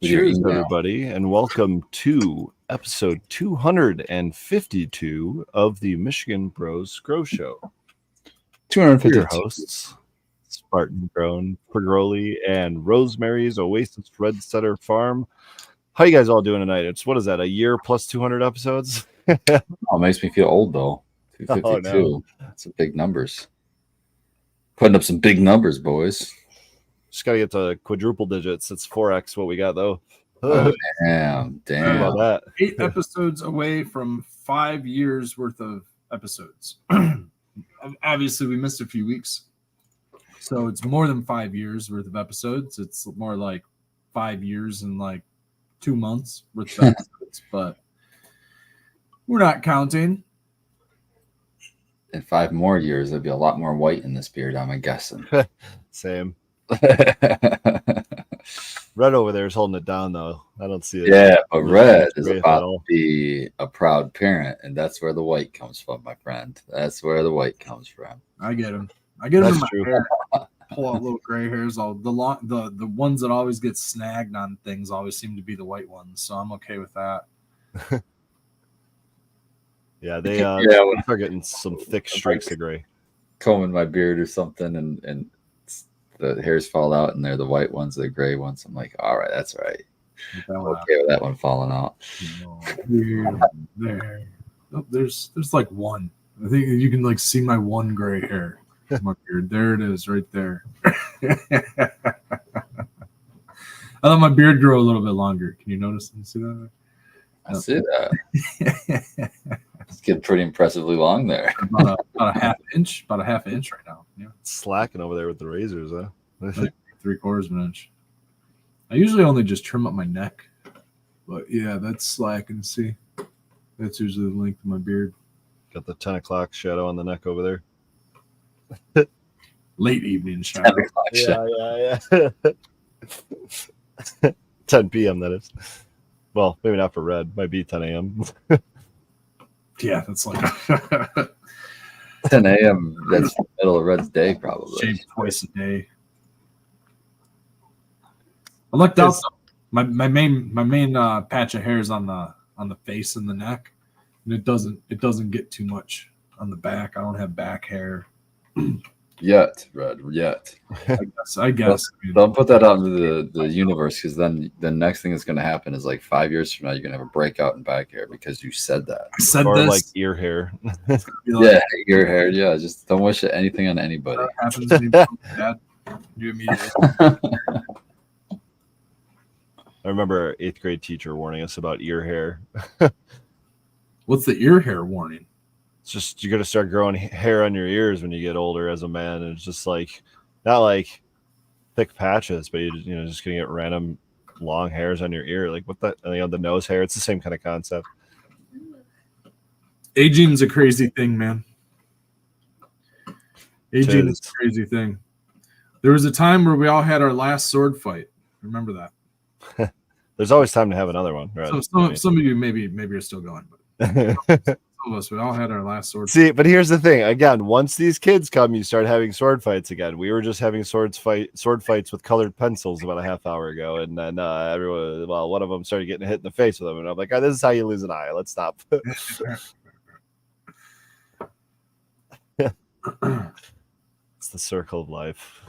Cheers, everybody, and welcome to episode 252 of the Michigan Bros Grow Show. 252. Your hosts, Spartan Grown, Pergoli, and Rosemary's Oasis Red Setter Farm. How you guys all doing tonight? It's, what is that, a year plus 200 episodes? Oh, it makes me feel old, though. 252. Oh, no. That's some big numbers. Putting up some big numbers, boys. Just got to get to quadruple digits. It's 4x what we got, though. Oh, damn. How about that? 8 episodes away from 5 years worth of episodes. Obviously, we missed a few weeks. So it's more than 5 years worth of episodes. It's more like 5 years and like 2 months worth of episodes. But we're not counting. In 5 more years, there'll be a lot more white in this beard, I'm guessing. Same. Red over there is holding it down, though. I don't see it. Yeah, but Red is about to be a proud parent, and that's where the white comes from, my friend. That's where the white comes from. I get him. I get him in my true. hair. Pull out little gray hairs. All the ones that always get snagged on things always seem to be the white ones. So I'm okay with that. Yeah, they Yeah, are getting some thick streaks of gray. Combing my beard or something, and the hairs fall out, and they're the white ones, the gray ones. I'm like, all right, that's right. I'm okay with that one falling out. There. Oh, there's like one. I think you can like see my one gray hair. My beard. There it is, right there. I let my beard grow a little bit longer. Can you notice? Can you see that? I see that. It's getting pretty impressively long there. About a half inch right now. Yeah, Slacking over there with the razors, huh? like 3/4 of an inch. I usually only just trim up my neck, but yeah, that's slacking. See, that's usually the length of my beard. Got the 10 o'clock shadow on the neck over there. Late evening shadow. Yeah. 10 p.m. that is. Well, maybe not for Red. Might be 10 a.m. Yeah, that's like 10 a.m. That's the middle of Red's day, probably. shave twice a day. I looked out. My main patch of hair is on the face and the neck, and it doesn't get too much on the back. I don't have back hair Yet, Red, yet. I guess. Don't put that out into the universe, because then the next thing that's going to happen is like 5 years from now, you're going to have a breakout in back hair because you said that. I said Or this. like ear hair. Yeah, your hair. Yeah, just don't wish anything on anybody. That happens to me, Dad. You immediately. I remember our 8th grade teacher warning us about ear hair. What's the ear hair warning? It's just you're gonna start growing hair on your ears when you get older as a man, and it's just like not like thick patches, but you just gonna get random long hairs on your ear, like what the nose hair. It's the same kind of concept. Aging's a crazy thing, man. Aging is a crazy thing. There was a time where we all had our last sword fight. Remember that? There's always time to have another one, right? So some of you maybe are still going, but some of us, we all had our last sword fight. See, but here's the thing. Again, once these kids come, you start having sword fights again. We were just having sword fights with colored pencils about a half hour ago, and then one of them started getting hit in the face with them, and I'm like, this is how you lose an eye. Let's stop. It's the circle of life.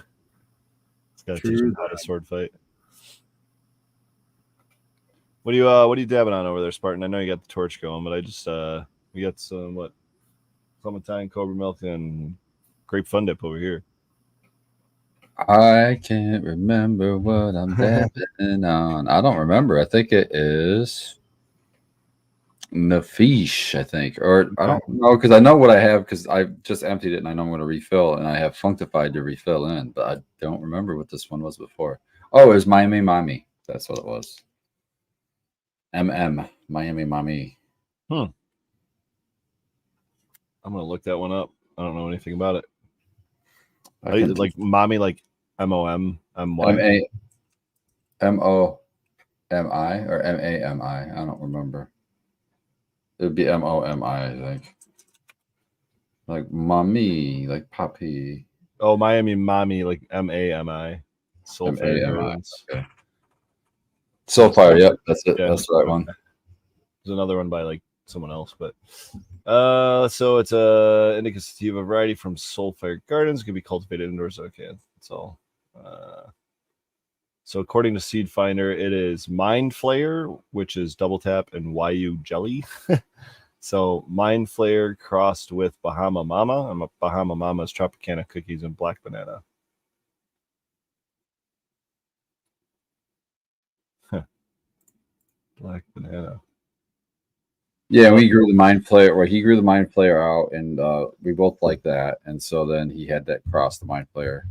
It's got to teach them how to sword fight. What are you dabbing on over there, Spartan? I know you got the torch going, but I just we got some Clementine, Cobra Milk, and Grape Fun Dip over here. I can't remember what I'm dabbing on. I don't remember. I think it is Nafish, I think. Or I don't know, because I know what I have, because I just emptied it and I know I'm going to refill, and I have Functified to refill in, but I don't remember what this one was before. Oh, it was Miami Mommy. That's what it was. Miami Mommy. I'm gonna look that one up. I don't know anything about it. Like mommy, like MOMMY. MOMMI or MAMI. I don't remember. It would be MOMI, I think. Like mommy, like poppy. Oh, Miami Mommy, like MAMI. MAMI. Okay. Soulfire, yep, that's it. Yeah. That's the right one. There's another one by like someone else, but so it's a indica sativa variety from Soulfire Gardens. It can be cultivated indoors. Okay, that's all. So according to Seed Finder, it is Mind Flayer, which is double tap, and YU Jelly. So Mind Flayer crossed with Bahama Mama. And Bahama Mama is Tropicana cookies and black banana. Black banana. Yeah, we grew the Mind Flayer, or he grew the Mind Flayer out, and we both like that. And so then he had that cross, the Mind Flayer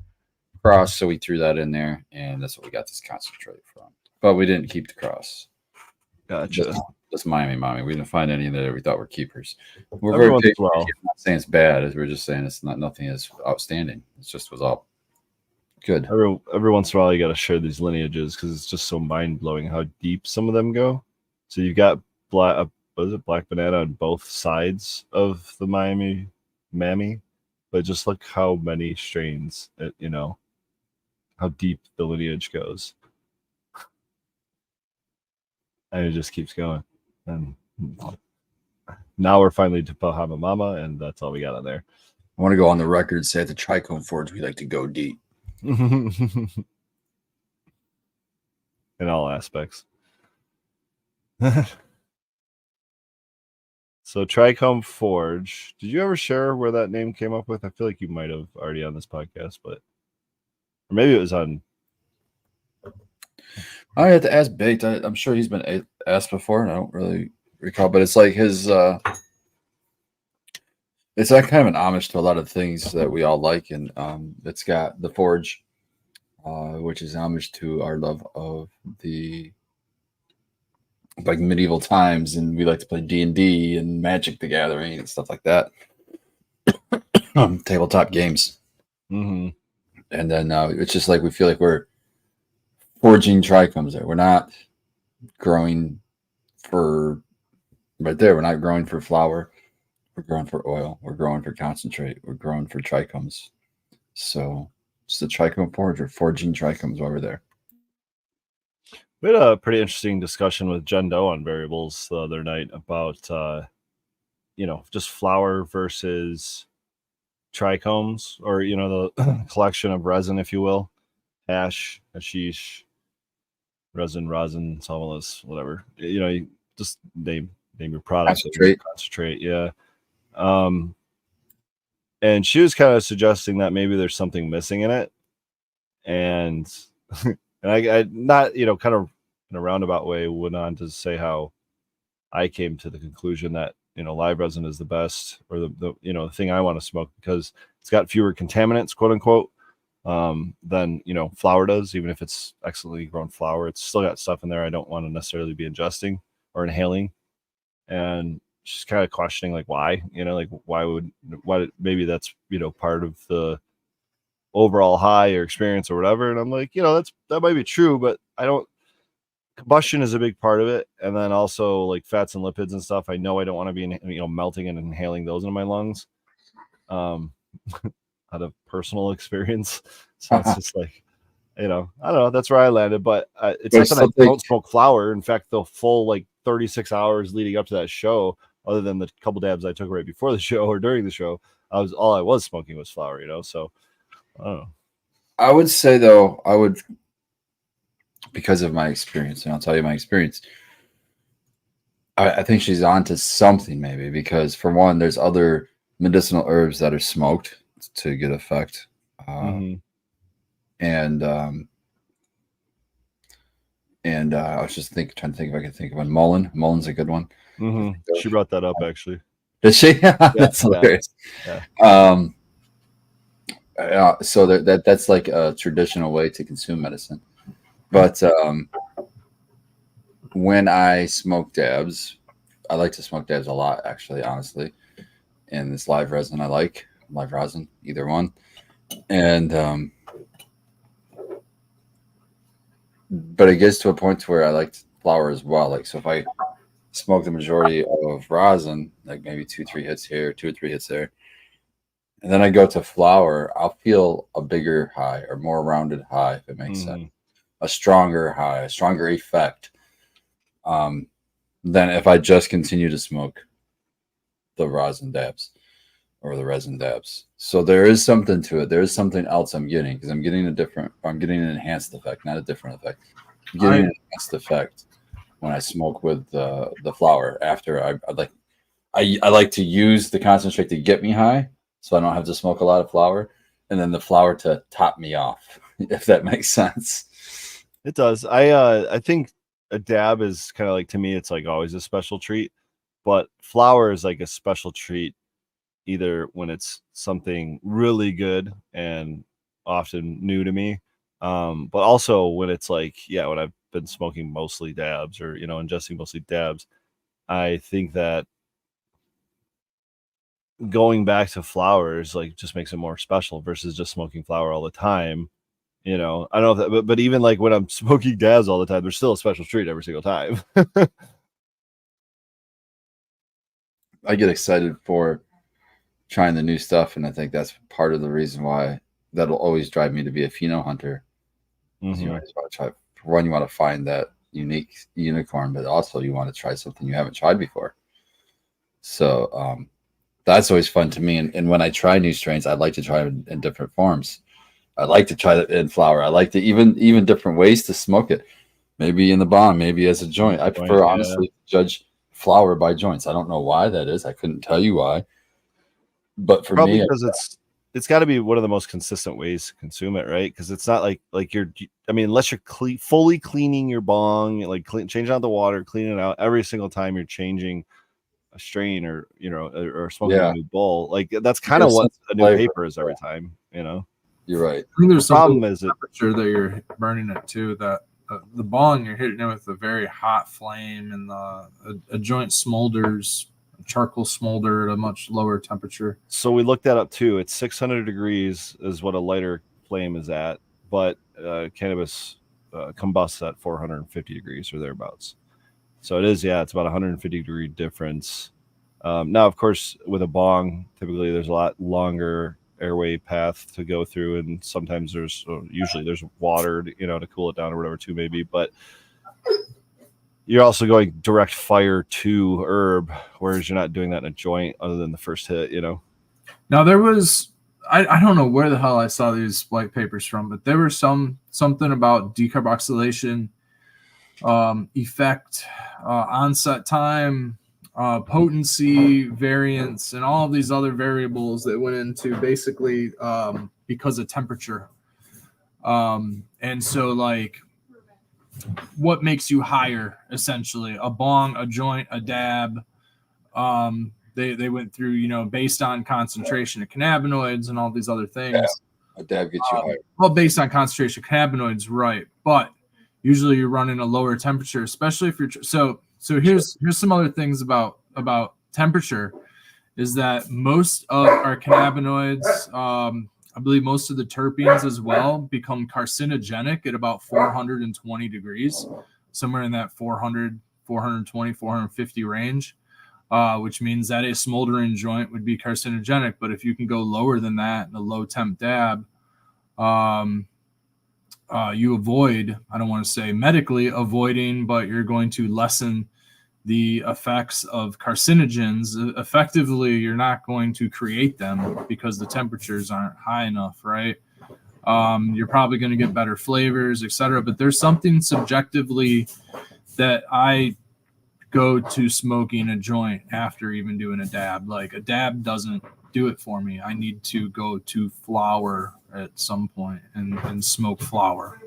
cross, so we threw that in there, and that's what we got this concentrate from. But we didn't keep the cross. Gotcha. That's Miami Mommy. We didn't find any that we thought were keepers. We're Every very once in picky. a while. I'm not saying it's bad, as we're just saying it's not nothing is outstanding. It just was all good. Every once in a while, you got to share these lineages because it's just so mind blowing how deep some of them go. So you've got black banana on both sides of the Miami Mammy, but just look how many strains, how deep the lineage goes, and it just keeps going. And now we're finally to Bahama Mama, and that's all we got on there. I want to go on the record and say at the Trichome Forge we like to go deep. In all aspects. So Trichome Forge, did you ever share where that name came up with? I feel like you might have already on this podcast, but or maybe it was on. I had to ask Baked. I'm sure he's been asked before, and I don't really recall. But it's like his. It's like kind of an homage to a lot of things that we all like, and it's got the Forge, which is homage to our love of the like medieval times, and we like to play D&D and Magic the Gathering and stuff like that. Tabletop games. Mm-hmm. And then it's just like we feel like we're forging trichomes there. We're not growing for right there. We're not growing for flour. We're growing for oil. We're growing for concentrate. We're growing for trichomes. So it's the Trichome Forge, or forging trichomes while we're there. We had a pretty interesting discussion with Jen Doe on variables the other night about, just flour versus trichomes, or, the collection of resin, if you will, hashish, resin, solventless, whatever. You just name your product. Concentrate, yeah. And she was kind of suggesting that maybe there's something missing in it, and and I not kind of in a roundabout way went on to say how I came to the conclusion that live resin is the best, or the thing I want to smoke, because it's got fewer contaminants, quote unquote, than flour does. Even if it's excellently grown flour, it's still got stuff in there I don't want to necessarily be ingesting or inhaling. And she's kind of questioning like why, why maybe that's part of the overall high or experience or whatever. And I'm like, that might be true, but combustion is a big part of it. And then also like fats and lipids and stuff. I know I don't want to be melting and inhaling those into my lungs out of personal experience. So it's just like, I don't know, that's where I landed. But it's not that I don't smoke flour. In fact, the full like 36 hours leading up to that show, other than the couple dabs I took right before the show or during the show, all I was smoking was flour, so I don't know. I would say though, because of my experience, and I'll tell you my experience, I think she's onto something maybe, because for one, there's other medicinal herbs that are smoked to get effect. And I was just trying to think if I could think of one. Mullen's a good one. Mm-hmm. She brought that up actually. Did she? That's hilarious. Yeah. So that's like a traditional way to consume medicine. But when I smoke dabs, I like to smoke dabs a lot, actually, honestly. And this live resin, I like live rosin, either one. And but it gets to a point where I like flour as well. Like, so if I smoke the majority of rosin, like maybe 2-3 hits here, 2 or 3 hits there, and then I go to flour, I'll feel a bigger high or more rounded high, if it makes sense. A stronger high, a stronger effect than if I just continue to smoke the rosin dabs or the resin dabs. So there is something to it. There is something else I'm getting, because I'm getting an enhanced effect, not a different effect. I'm getting an enhanced effect when I smoke with the flower. After I like to use the concentrate to get me high, so I don't have to smoke a lot of flower, and then the flower to top me off, if that makes sense. It does. I think a dab is kind of like, to me, it's like always a special treat, but flower is like a special treat either when it's something really good and often new to me, but also when it's like, yeah, when I've been smoking mostly dabs, or ingesting mostly dabs. I think that going back to flowers like just makes it more special versus just smoking flower all the time. I don't know if that, but even like when I'm smoking dabs all the time, there's still a special treat every single time. I get excited for trying the new stuff, and I think that's part of the reason why that'll always drive me to be a pheno hunter. You always want to try. For one, you want to find that unique unicorn, but also you want to try something you haven't tried before. So that's always fun to me. And when I try new strains, I'd like to try them in different forms. I like to try it in flower. I like to even different ways to smoke it. Maybe in the bong, maybe as a joint. I prefer honestly to judge flower by joints. I don't know why that is. I couldn't tell you why. But for probably me, because it's got to be one of the most consistent ways to consume it, right? Because it's not like you're, I mean, unless you're fully cleaning your bong, like changing out the water, cleaning it out every single time you're changing a strain, or or smoking a new bowl. Like that's kind of what a new paper is every time. You're right. I think there's the problem is temperature that you're burning it too. That the bong, you're hitting it with a very hot flame, and a joint smolders. Charcoal smolder at a much lower temperature. So we looked that up too. It's 600 degrees is what a lighter flame is at, but cannabis combusts at 450 degrees or thereabouts. So it is, it's about 150 degree difference. Now, of course, with a bong, typically there's a lot longer airway path to go through, and sometimes usually there's water, to cool it down or whatever too, maybe, but you're also going direct fire to herb, whereas you're not doing that in a joint other than the first hit, Now there was, I don't know where the hell I saw these white papers from, but there was something about decarboxylation, effect, onset time, potency, variance, and all of these other variables that went into basically because of temperature. And so like, what makes you higher, essentially? A bong, a joint, a dab. They went through, based on concentration of cannabinoids and all these other things. Yeah, a dab gets you higher. Well, based on concentration of cannabinoids, right? But usually you're running a lower temperature, especially if you're so here's some other things about temperature, is that most of our cannabinoids, I believe most of the terpenes as well, become carcinogenic at about 420 degrees, somewhere in that 400, 420, 450 range, which means that a smoldering joint would be carcinogenic. But if you can go lower than that in a low temp dab, you avoid, I don't want to say medically avoiding, but you're going to lessen the effects of carcinogens. Effectively, you're not going to create them because the temperatures aren't high enough, right? You're probably going to get better flavors, etc. But there's something subjectively that I go to smoking a joint after even doing a dab. Like a dab doesn't do it for me. I need to go to flower at some point and smoke flower,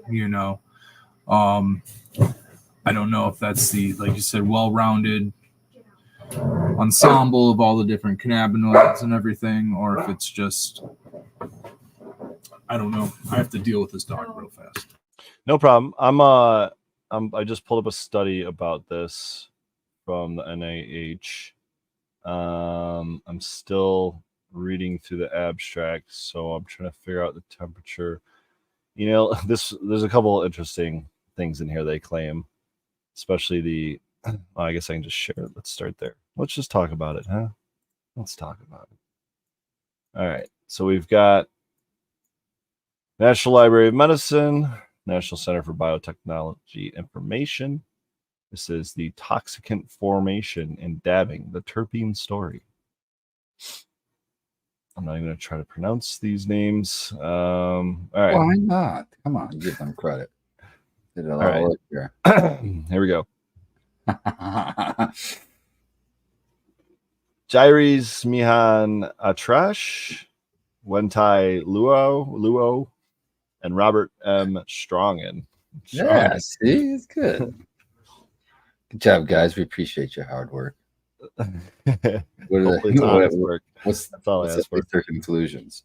I don't know if that's the, like you said, well-rounded ensemble of all the different cannabinoids and everything, or if it's just, I don't know. I have to deal with this dog real fast. No problem. I just pulled up a study about this from the NIH. I'm still reading through the abstract, so I'm trying to figure out the temperature. There's a couple of interesting things in here they claim. Especially I guess I can just share it. Let's start there. Let's just talk about it, huh? Let's talk about it. All right. So we've got National Library of Medicine, National Center for Biotechnology Information, This is the toxicant formation in dabbing, the terpene story. I'm not even going to try to pronounce these names. All right. Why not? Come on, give them credit. Did a lot right. of work here. Here we go. Jairis Mihan Atrash, Wentai Luo, and Robert M. Strongen. Yeah, see, it's good. Good job, guys. We appreciate your hard work. Hopefully it's honest work. That's all I ask for. Their conclusions.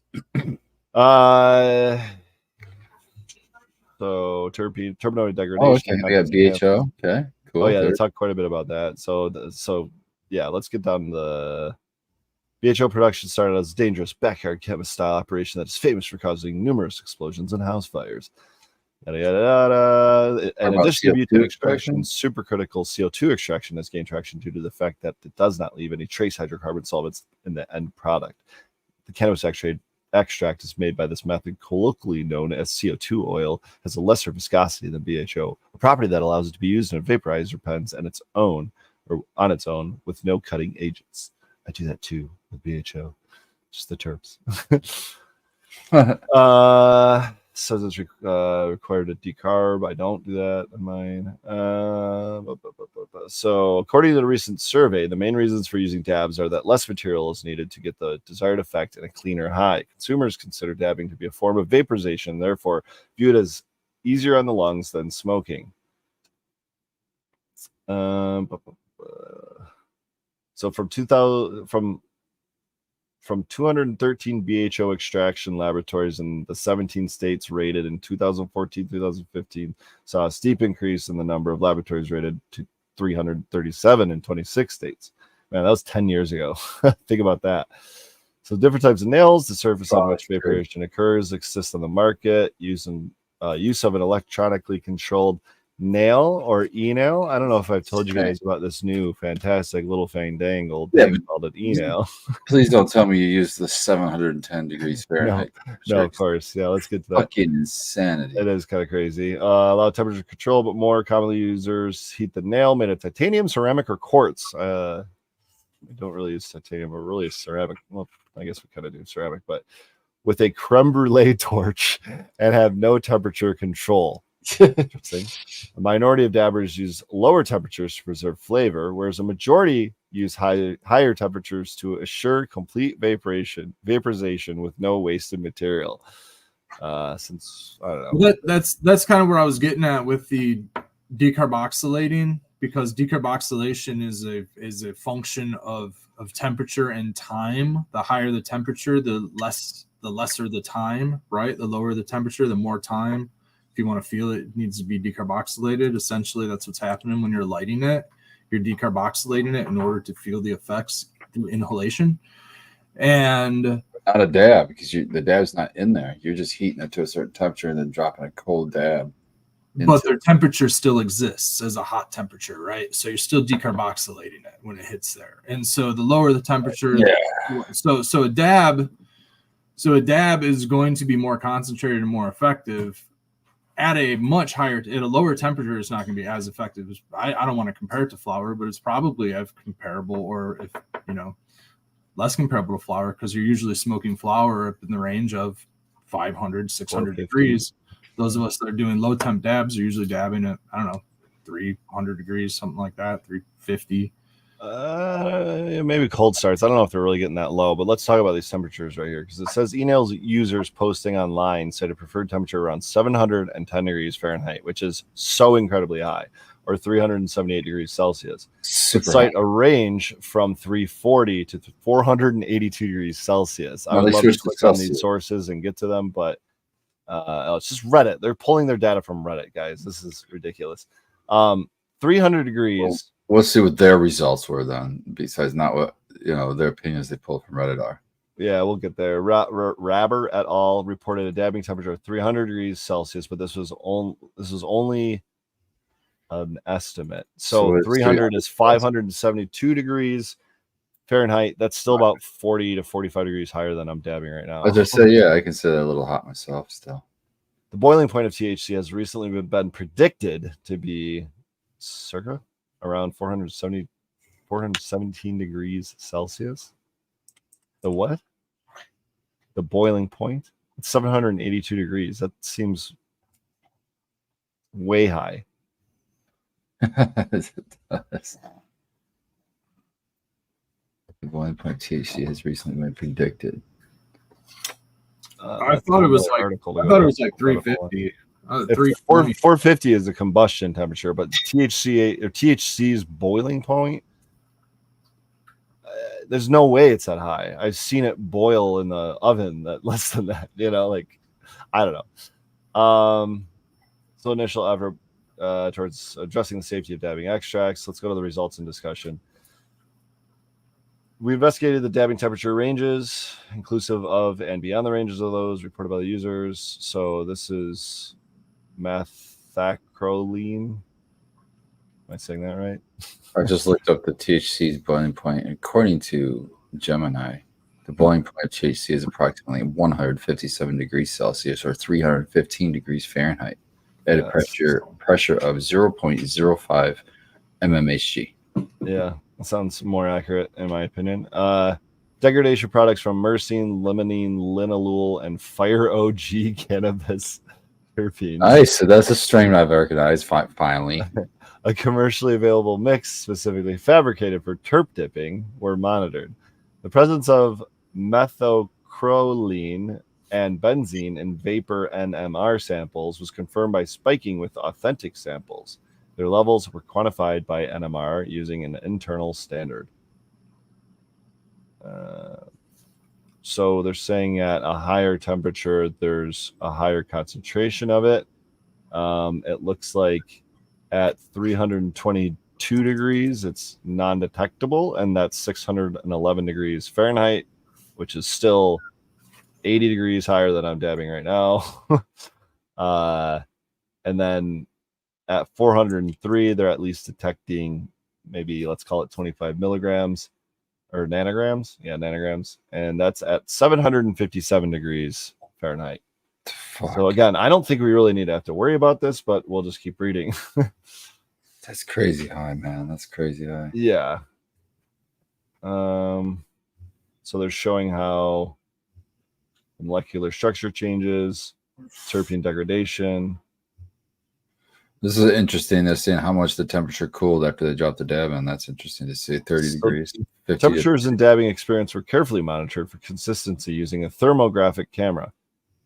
So terpenoid degradation. Oh, okay. We have BHO. Okay, cool. Oh yeah, they talked quite a bit about that. So yeah, let's get down to the BHO production. Started as a dangerous backyard chemist style operation that is famous for causing numerous explosions and house fires. Yada yada yada. In addition to butane extraction, supercritical CO2 extraction has gained traction due to the fact that it does not leave any trace hydrocarbon solvents in the end product. The cannabis extract is made by this method, colloquially known as CO2 oil, has a lesser viscosity than BHO, a property that allows it to be used in a vaporizer pens on its own with no cutting agents. I do that too with BHO, just the terps. Says it's required to decarb. I don't do that in mine. So according to the recent survey, the main reasons for using dabs are that less material is needed to get the desired effect and a cleaner high. Consumers consider dabbing to be a form of vaporization, therefore view it as easier on the lungs than smoking. So from 213 BHO extraction laboratories in the 17 states rated in 2014-2015, saw a steep increase in the number of laboratories rated to 337 in 26 states. Man, that was 10 years ago. Think about that. So different types of nails, the surface on which vaporization occurs, exist on the market. Use of an electronically controlled nail or e-nail. I don't know if I've told you guys about this new fantastic little fandangled thing called an e-nail. Please don't tell me you use the 710 degrees Fahrenheit. No, of course. Yeah, let's get to that. Fucking insanity. It is kind of crazy. Allow temperature control, but more commonly users heat the nail made of titanium, ceramic, or quartz. We don't really use titanium, or really ceramic. Well, I guess we kind of do ceramic, but with a creme brulee torch and have no temperature control. Interesting. A minority of dabbers use lower temperatures to preserve flavor, whereas a majority use higher temperatures to assure complete vaporization with no wasted material. Since I don't know, that's kind of where I was getting at with the decarboxylating, because decarboxylation is a function of temperature and time. The higher the temperature, the lesser the time, right? The lower the temperature, the more time. If you want to feel it needs to be decarboxylated. Essentially, that's what's happening when you're lighting it. You're decarboxylating it in order to feel the effects through inhalation. And not a dab, because the dab's not in there. You're just heating it to a certain temperature and then dropping a cold dab. But their temperature still exists as a hot temperature, right? So you're still decarboxylating it when it hits there. And so the lower the temperature, so a dab is going to be more concentrated and more effective. At a lower temperature, it's not going to be as effective. I don't want to compare it to flour, but it's probably as comparable, or if less comparable to flour, because you're usually smoking flour up in the range of 500, 600 degrees. Those of us that are doing low temp dabs are usually dabbing at, 300 degrees, something like that, 350. Maybe cold starts. I don't know if they're really getting that low, but let's talk about these temperatures right here, because it says e-nails users posting online said a preferred temperature around 710 degrees Fahrenheit, which is so incredibly high, or 378 degrees Celsius. Cite a range from 340 to 482 degrees Celsius. I would love to click on these sources and get to them, but it's just Reddit. They're pulling their data from Reddit, guys. This is ridiculous. 300 degrees. We'll see what their results were then, besides not what their opinions they pulled from Reddit are. Yeah, we'll get there. Rabber et al. Reported a dabbing temperature of 300 degrees Celsius, but this was only an estimate. So 300 is 572 degrees Fahrenheit. That's still about 40 to 45 degrees higher than I'm dabbing right now. As I say, I can say that a little hot myself still. The boiling point of THC has recently been predicted to be circa around 417 degrees Celsius. The what? The boiling point? It's 782 degrees. That seems way high. It does. The boiling point THC has recently been predicted. I thought it was like 350. 450 is the combustion temperature, but THC's boiling point, there's no way it's that high. I've seen it boil in the oven that less than that. Like I don't know. So initial effort towards addressing the safety of dabbing extracts. Let's go to the results and discussion. We investigated the dabbing temperature ranges, inclusive of and beyond the ranges of those reported by the users. So this is methacrylene. Am I saying that right? I just looked up the THC's boiling point. According to Gemini, the boiling point of THC is approximately 157 degrees Celsius or 315 degrees Fahrenheit at a pressure of 0.05 mmHg. Yeah, that sounds more accurate in my opinion. Degradation products from myrcene, limonene, linalool, and Fire OG cannabis terpenes. Nice. So that's a strain I've recognized finally. A commercially available mix specifically fabricated for terp dipping were monitored. The presence of methacrylene and benzene in vapor NMR samples was confirmed by spiking with authentic samples. Their levels were quantified by NMR using an internal standard. So they're saying at a higher temperature, there's a higher concentration of it. It looks like at 322 degrees, it's non-detectable, and that's 611 degrees Fahrenheit, which is still 80 degrees higher than I'm dabbing right now. And then at 403, they're at least detecting maybe, let's call it 25 milligrams or nanograms. Yeah, nanograms. And that's at 757 degrees Fahrenheit. Fuck. So again, I don't think we really need to have to worry about this, but we'll just keep reading. That's crazy high, man. That's crazy high. Yeah. So they're showing how molecular structure changes, terpene degradation. This is interesting. They're saying how much the temperature cooled after they dropped the dab in. That's interesting to see. 30 degrees. 50 Temperatures and dabbing experience were carefully monitored for consistency using a thermographic camera.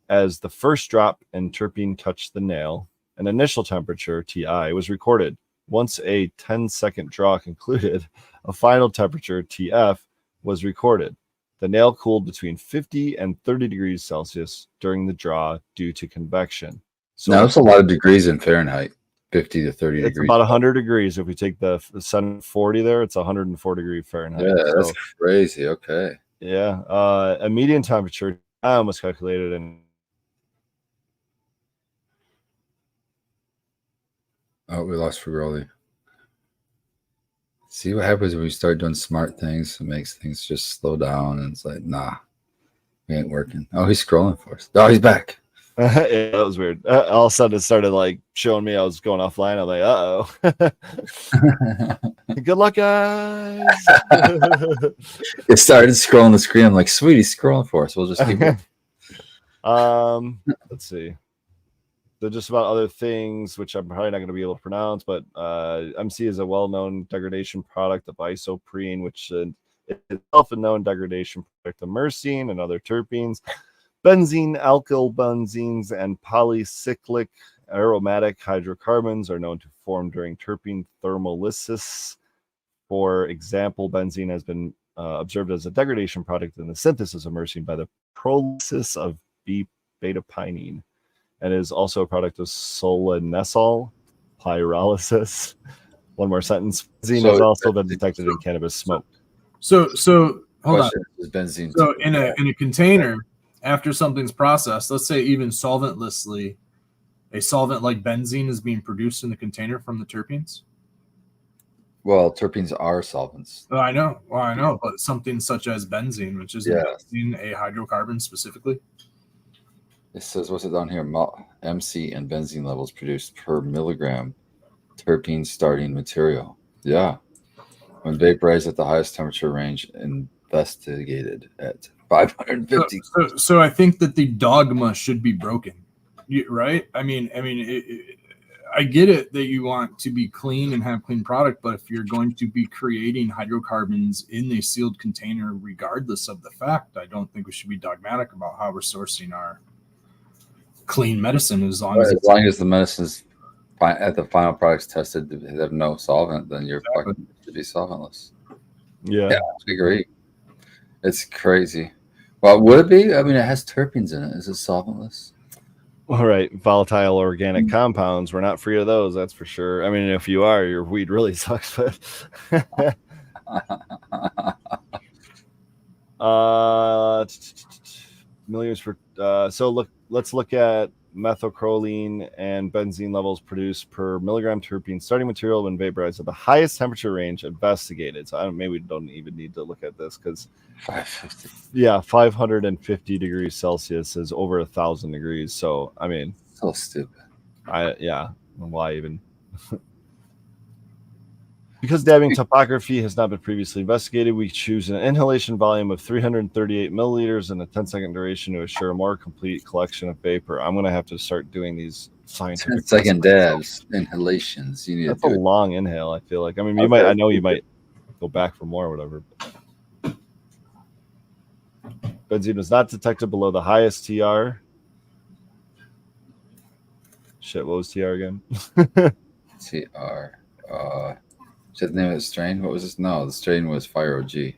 As the first drop and terpene touched the nail, an initial temperature, TI, was recorded. Once a 10-second draw concluded, a final temperature, TF, was recorded. The nail cooled between 50 and 30 degrees Celsius during the draw due to convection. So now it's a lot of degrees in Fahrenheit. 50 to 30 it's degrees. About 100 degrees. If we take the 740 there, it's 104 degree Fahrenheit. Yeah, that's crazy. Okay. Yeah. A median temperature was calculated in. Oh, we lost Fagroli. See what happens when we start doing smart things. It makes things just slow down, and it's like, nah, we ain't working. Oh, he's scrolling for us. Oh, he's back. Yeah, that was weird. All of a sudden, it started like showing me I was going offline. I'm like, good luck, guys. It started scrolling the screen. I'm like, sweet, he's scrolling for us. We'll just keep it. Let's see. So just about other things, which I'm probably not going to be able to pronounce, but MC is a well-known degradation product of isoprene, which is itself a known degradation product of myrcene and other terpenes. Benzene, alkyl benzenes, and polycyclic aromatic hydrocarbons are known to form during terpene thermolysis. For example, benzene has been observed as a degradation product in the synthesis of myrcene by the pyrolysis of beta-pinene, and is also a product of solanesol pyrolysis. One more sentence. Benzene has also been detected in cannabis smoke. So hold on. Is benzene So in a container, after something's processed, let's say even solventlessly, a solvent like benzene is being produced in the container from the terpenes? Well, terpenes are solvents. I know, but something such as benzene, which is benzene, a hydrocarbon specifically. It says, what's it down here? MC and benzene levels produced per milligram terpene starting material. Yeah. When vaporized at the highest temperature range investigated at 550. So I think that the dogma should be broken, right? I mean, I get it that you want to be clean and have clean product, but if you're going to be creating hydrocarbons in a sealed container, regardless of the fact, I don't think we should be dogmatic about how we're sourcing our clean medicine. As long as the medicine's at the final products tested to have no solvent, then you're fucking to be solventless. Yeah. I agree. It's crazy. Well, would it be? I mean, it has terpenes in it. Is it solventless? All right, volatile organic compounds. We're not free of those, that's for sure. I mean, if you are, your weed really sucks. But millions for. So let's look at methylcholine and benzene levels produced per milligram terpene starting material when vaporized at the highest temperature range investigated. So maybe we don't even need to look at this because 550. Yeah, 550 degrees Celsius is over 1,000 degrees. So I mean, so stupid. Why even? Because dabbing topography has not been previously investigated, we choose an inhalation volume of 338 milliliters and a 10-second duration to assure a more complete collection of vapor. I'm going to have to start doing these scientific 10-second dabs, inhalations. You need That's to a do long inhale, I feel like. I mean, Okay. I know you might go back for more or whatever. Benzene was not detected below the highest TR. Shit, what was TR again? TR. Is that the name of the strain? What was this? No, the strain was Fire OG.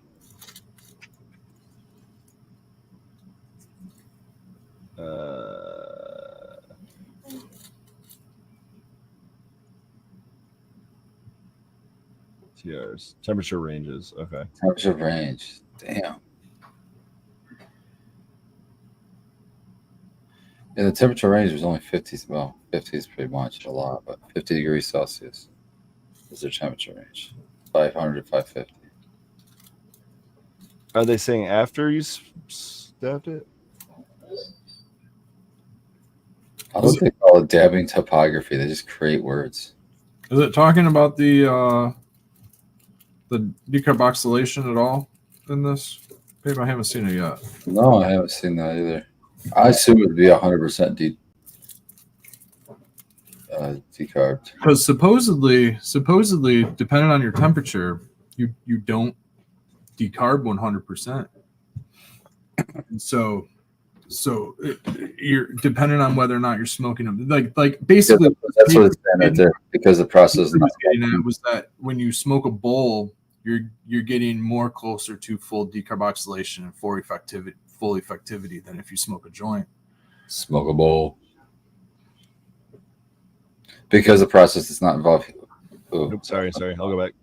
TRs. Temperature ranges. Okay. Temperature range. Damn. Yeah, the temperature range was only 50. Well, 50 is pretty much a lot, but 50 degrees Celsius is their temperature range. 500 to 550. Are they saying after you stabbed it? I don't think they call it dabbing topography. They just create words. Is it talking about the decarboxylation at all in this paper? I haven't seen it yet. No, I haven't seen that either. I assume it would be 100% decarbed. Because supposedly, depending on your temperature, you don't decarb 100%. And so you're dependent on whether or not you're smoking them. Like basically, that's what it's saying right there. Because the process what I was getting at was that when you smoke a bowl, you're getting more closer to full decarboxylation and full effectivity than if you smoke a joint. Smoke a bowl. Because the process does not involve. Oops, sorry. I'll go back.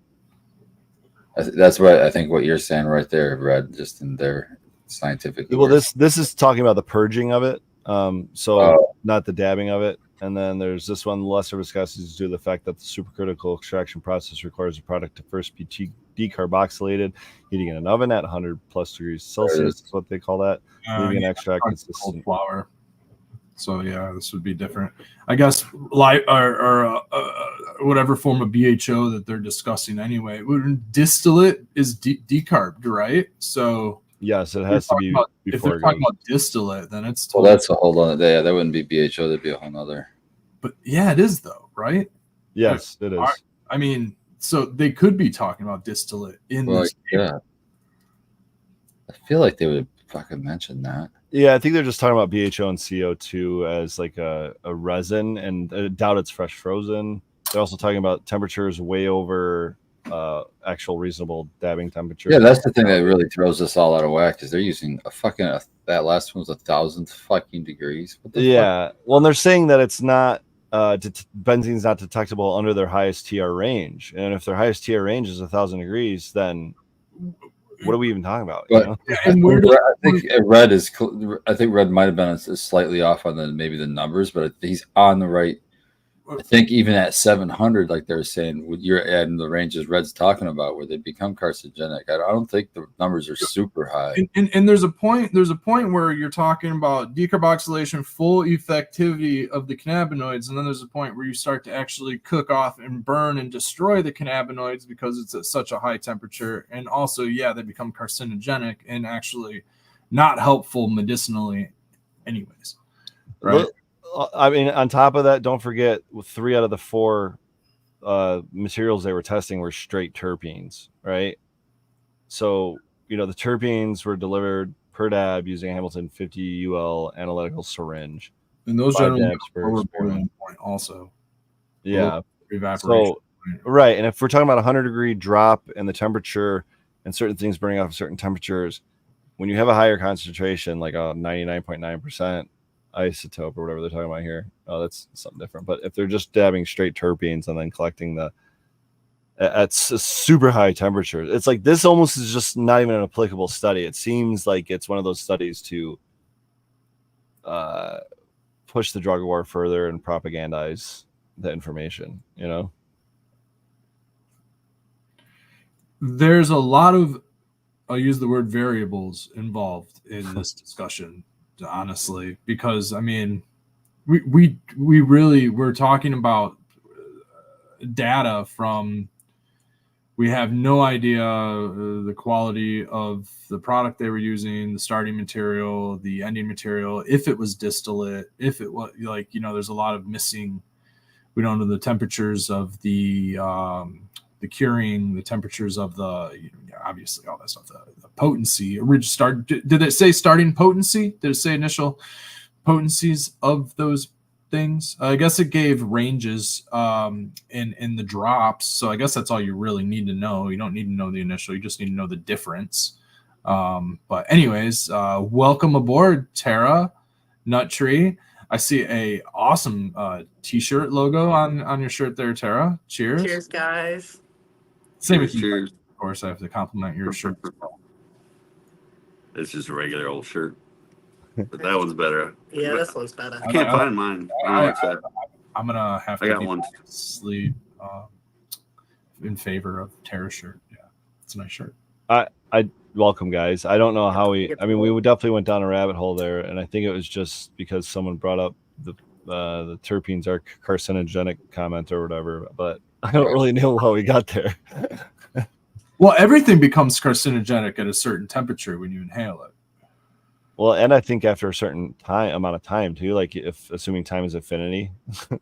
That's what I think. What you're saying right there, Red, just in their scientific. Well, this is talking about the purging of it. Not the dabbing of it. And then there's this one: lesser viscosity is due to the fact that the supercritical extraction process requires the product to first be decarboxylated, heating in an oven at 100 plus degrees Celsius is what they call that. Leaving an extract consistent flour. So yeah, this would be different. I guess or whatever form of BHO that they're discussing anyway. Distillate is decarbed, right? So yes, it has to be if they're talking about distillate, then it's well, that's a whole other. Yeah, that wouldn't be BHO. That'd be a whole other. But yeah, it is though, right? Yes, it is. I mean, so they could be talking about distillate in this. Yeah, I feel like they would fucking mention that. Yeah, I think they're just talking about BHO and CO2 as like a resin, and I doubt it's fresh frozen. They're also talking about temperatures way over actual reasonable dabbing temperature. Yeah, that's the thing that really throws us all out of whack because they're using that last one was 1,000 fucking degrees. What the fuck? Well, and they're saying that it's not benzene's not detectable under their highest TR range, and if their highest TR range is 1,000 degrees, then what are we even talking about? But, I think Red might have been slightly off on maybe the numbers, but he's on the right I think even at 700, like they're saying, you're adding the ranges Red's talking about, where they become carcinogenic. I don't think the numbers are super high. And there's a point where you're talking about decarboxylation, full effectivity of the cannabinoids, and then there's a point where you start to actually cook off and burn and destroy the cannabinoids because it's at such a high temperature, and also they become carcinogenic and actually not helpful medicinally anyways, right? I mean, on top of that, don't forget 3 out of the 4 materials they were testing were straight terpenes, right? So, the terpenes were delivered per dab using a Hamilton 50 UL analytical syringe. And those 5 generally dabs per over experiment. boiling point also. Yeah. Evaporation. So, right. And if we're talking about 100-degree drop in the temperature and certain things burning off certain temperatures, when you have a higher concentration, like a 99.9% isotope or whatever they're talking about here, that's something different. But if they're just dabbing straight terpenes and then collecting at super high temperatures, it's like this almost is just not even an applicable study. It seems like it's one of those studies to push the drug war further and propagandize the information, There's a lot of, I'll use the word variables involved in this discussion, honestly, because I mean, we really, we're talking about data from, we have no idea the quality of the product they were using, the starting material, the ending material, if it was distillate, if it was there's a lot of missing. We don't know the temperatures of the curing, the temperatures of the, obviously all that stuff, the potency. Did it say starting potency? Did it say initial potencies of those things? I guess it gave ranges in the drops. So I guess that's all you really need to know. You don't need to know the initial. You just need to know the difference. But anyways, welcome aboard, Tara Nut Tree. I see a awesome t-shirt logo on your shirt there, Tara. Cheers. Cheers, guys. Same with you. Cheers. Of course, I have to compliment your shirt as well. It's just a regular old shirt. But that one's better. Yeah, this one's better. I can't find mine. I don't know I'm gonna have to I got one. sleeve in favor of Tara's shirt. Yeah, it's a nice shirt. I welcome, guys. I don't know how we definitely went down a rabbit hole there, and I think it was just because someone brought up the terpenes are carcinogenic comment or whatever, but I don't really know how we got there. Well, everything becomes carcinogenic at a certain temperature when you inhale it. Well, and I think after a certain amount of time too, like if assuming time is infinity. So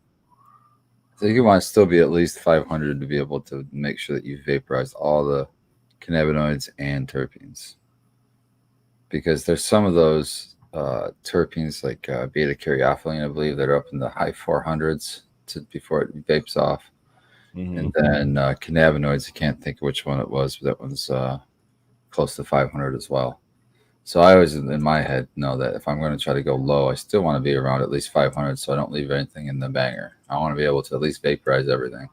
you want to still be at least 500 to be able to make sure that you vaporize all the cannabinoids and terpenes, because there's some of those terpenes like beta caryophyllene, I believe, that are up in the high 400s before it vapes off. Mm-hmm. And then cannabinoids, I can't think of which one it was, but that one's close to 500 as well. So I always, in my head, know that if I'm going to try to go low, I still want to be around at least 500 so I don't leave anything in the banger. I want to be able to at least vaporize everything.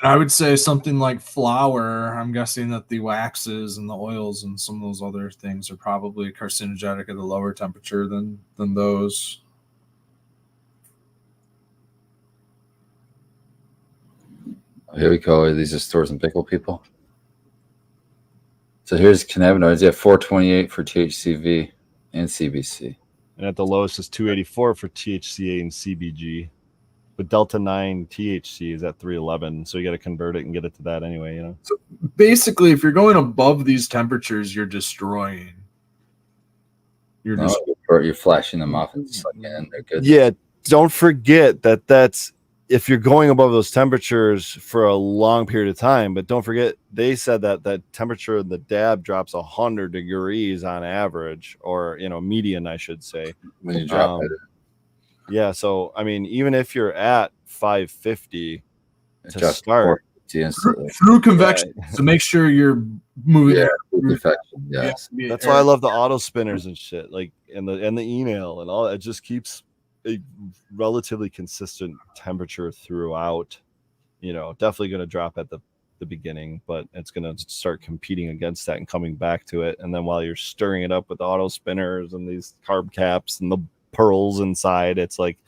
I would say something like flour. I'm guessing that the waxes and the oils and some of those other things are probably carcinogenic at a lower temperature than those. Here we go. These are stores and pickle people. So here's cannabinoids. Yeah, 428 for THCV and CBC. And at the lowest is 284 for THCA and CBG. But Delta 9 THC is at 311. So you got to convert it and get it to that anyway, So basically, if you're going above these temperatures, you're destroying. You're flashing them off and just like, and they're good. Yeah, don't forget that's if you're going above those temperatures for a long period of time. But don't forget, they said that temperature of the dab drops 100 degrees on average, or median, I should say. When you drop it. Yeah, so I mean, even if you're at 550 to Just start through convection, so make sure you're moving. Yeah, convection. Yes. That's why I love the auto spinners and shit, like and the email and all. It just keeps a relatively consistent temperature throughout. Definitely going to drop at the beginning, but it's going to start competing against that and coming back to it. And then while you're stirring it up with auto spinners and these carb caps and the pearls inside, it's like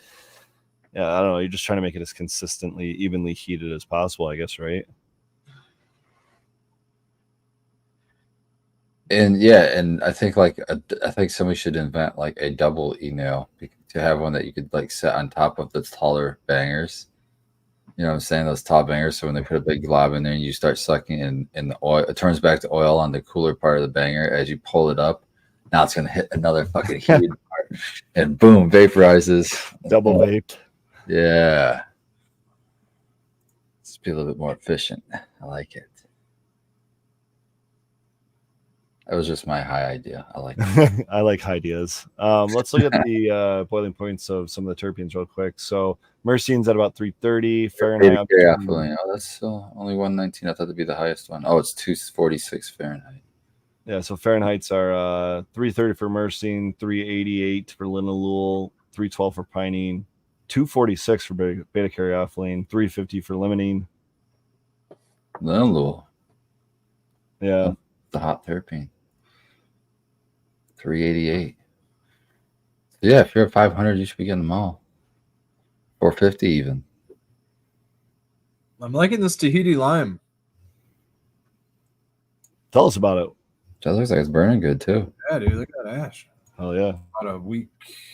Yeah, I don't know. You're just trying to make it as consistently, evenly heated as possible, I guess, right? And yeah, and I think I think somebody should invent like a double e-nail to have one that you could like set on top of the taller bangers. You know what I'm saying? Those tall bangers. So when they put a big glob in there and you start sucking in the oil, it turns back to oil on the cooler part of the banger as you pull it up. Now it's gonna hit another fucking heated part, and boom, vaporizes. Double vaped. Yeah. Let's be a little bit more efficient. I like it. That was just my high idea. I like it. I like ideas. Let's look at the boiling points of some of the terpenes real quick. So Myrcene's at about 330 Fahrenheit. Yeah, oh, that's only 119. I thought that'd be the highest one. Oh, it's 246 Fahrenheit. Yeah, so Fahrenheit's are 330 for Myrcene, 388 for linalool, 312 for pinene, 246 for beta caryophyllene, 350 for limonene. Linalool, Yeah. the hot terpene. 388. Yeah, if you're at 500, you should be getting them all. 450 even. I'm liking this Tahiti lime. Tell us about it. That looks like it's burning good too. Yeah, dude, look at that ash. Oh yeah. About a week,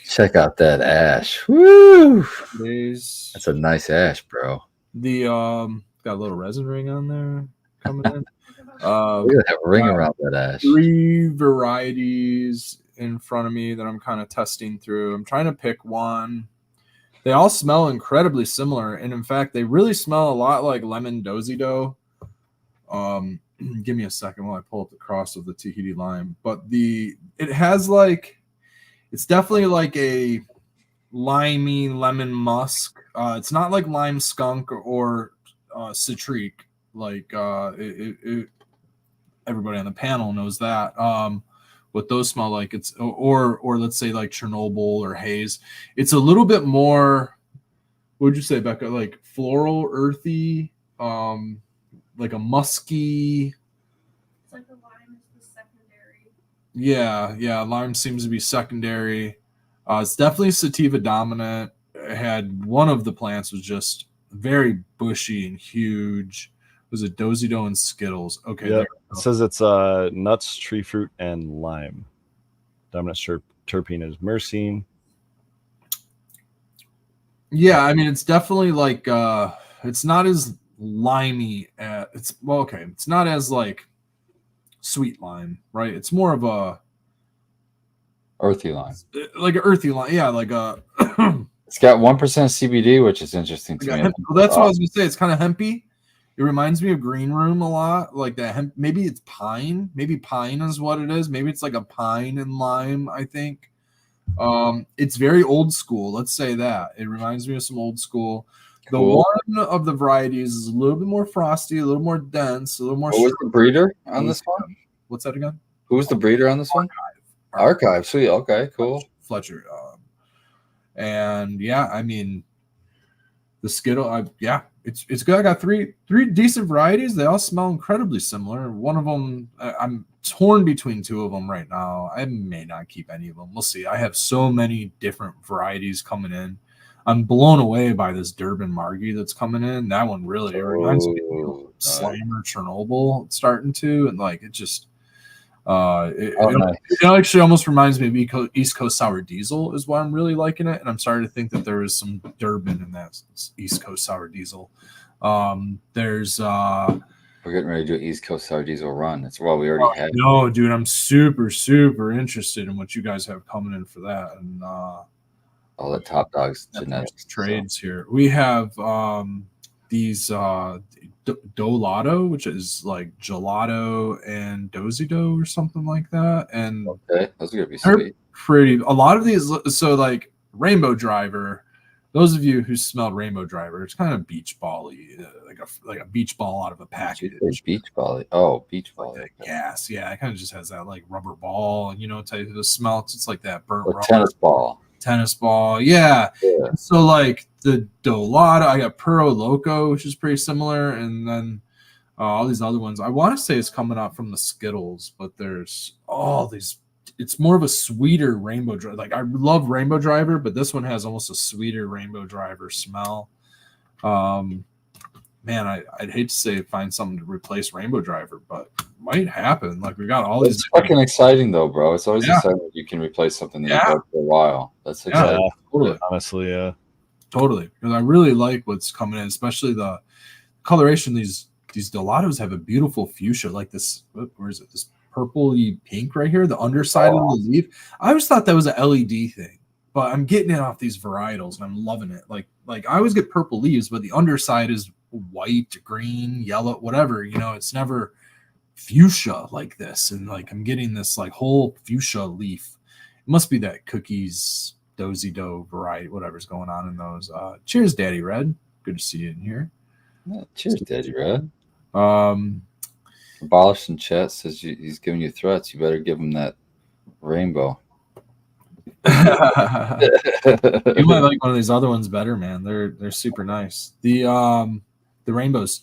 Check out that ash. Woo! days. That's a nice ash, bro. The got a little resin ring on there coming in. Look at that ring around that ash. 3 varieties in front of me that I'm kind of testing through. I'm trying to pick one. They all smell incredibly similar, and in fact, they really smell a lot like lemon dozy dough. Give me a second while I pull up the cross of the Tahiti lime. But it has like, it's definitely like a limey lemon musk. It's not like lime skunk or citrique. Like everybody on the panel knows that. What those smell like, it's or let's say like Chernobyl or haze. It's a little bit more. What would you say, Becca? Like floral, earthy, like a musky. It's like the lime is the secondary. Yeah, lime seems to be secondary. It's definitely sativa dominant. It had one of the plants was just very bushy and huge. Was it Dozy Dough and Skittles? Okay, Yeah. there It we go. says it's nuts, tree fruit, and lime. Dominant terpene is myrcene. Yeah, I mean it's definitely like it's not as limey. It's not as like sweet lime, right? It's more of a Earthy lime. like an earthy lime. Yeah, like a. It's got 1% CBD, which is interesting to me. Well, that's what I was gonna say. It's kind of hempy. It reminds me of Green Room a lot, like that hemp. Maybe it's pine. Maybe pine is what it is. Maybe it's like a pine and lime. I think. It's very old school. Let's say that it reminds me of some old school. The Cool. one of the varieties is a little bit more frosty, a little more dense, a little more. Who was the breeder on this one? What's that again? Who was the breeder on this one? Archive. Sweet. Okay, cool. Fletcher. And yeah, I mean, the Skittle. It's good. I got three decent varieties. They all smell incredibly similar. One of them, I'm torn between two of them right now. I may not keep any of them. We'll see. I have so many different varieties coming in. I'm blown away by this Durban Margie that's coming in. That one really reminds me of nice. Slammer Chernobyl starting to, and like it just. It Nice. actually almost reminds me of East Coast Sour Diesel is why I'm really liking it, and I'm starting to think that there is some Durban in that East Coast Sour Diesel. There's We're getting ready to do East Coast Sour Diesel run. It's what we already had. no, dude, I'm super interested in what you guys have coming in for that, and All the top dogs genetics. trades here. We have these Dolato, which is like gelato and dozy dough or something like that, and Okay, those are gonna be They're sweet. pretty. A lot of these, so like Rainbow Driver. Those of you who smelled Rainbow Driver, it's kind of beach ball-y, like a beach ball out of a package. Beach ball. Oh, beach ball. Like that gas, yeah, it kind of just has that like rubber ball, and type of smell. It's like that burnt Or rubber tennis ball. ball, yeah. Yeah. So like the Dolata, I got Puro Loco, which is pretty similar, and then all these other ones. I want to say it's coming out from the Skittles, but there's all these it's more of a sweeter rainbow driver. Like I love Rainbow Driver, but this one has almost a sweeter Rainbow Driver smell. Man, I'd hate to say find something to replace Rainbow Driver, but it might happen. Like we got all these. It's fucking exciting though, bro. It's always Yeah. exciting when you can replace something that Yeah. you've had for a while. That's Yeah. exciting. Totally. Honestly, yeah. Totally, because I really like what's coming in, especially the coloration. These Delatos have a beautiful fuchsia, like this. Where is it? This purpley pink right here, the underside of the leaf. I always thought that was a LED thing, but I'm getting it off these varietals and I'm loving it. Like I always get purple leaves, but the underside is white, green, yellow, whatever. You know, it's never fuchsia like this, and like I'm getting this like whole fuchsia leaf. It must be that Cookies Dozy Doe variety, whatever's going on in those. Cheers, Daddy Red. Good to see you in here. Yeah, cheers, Daddy Red. Um, Abolish in chat says he's giving you threats. You better give him that rainbow. you might like one of these other ones better, man. They're super nice. The rainbows,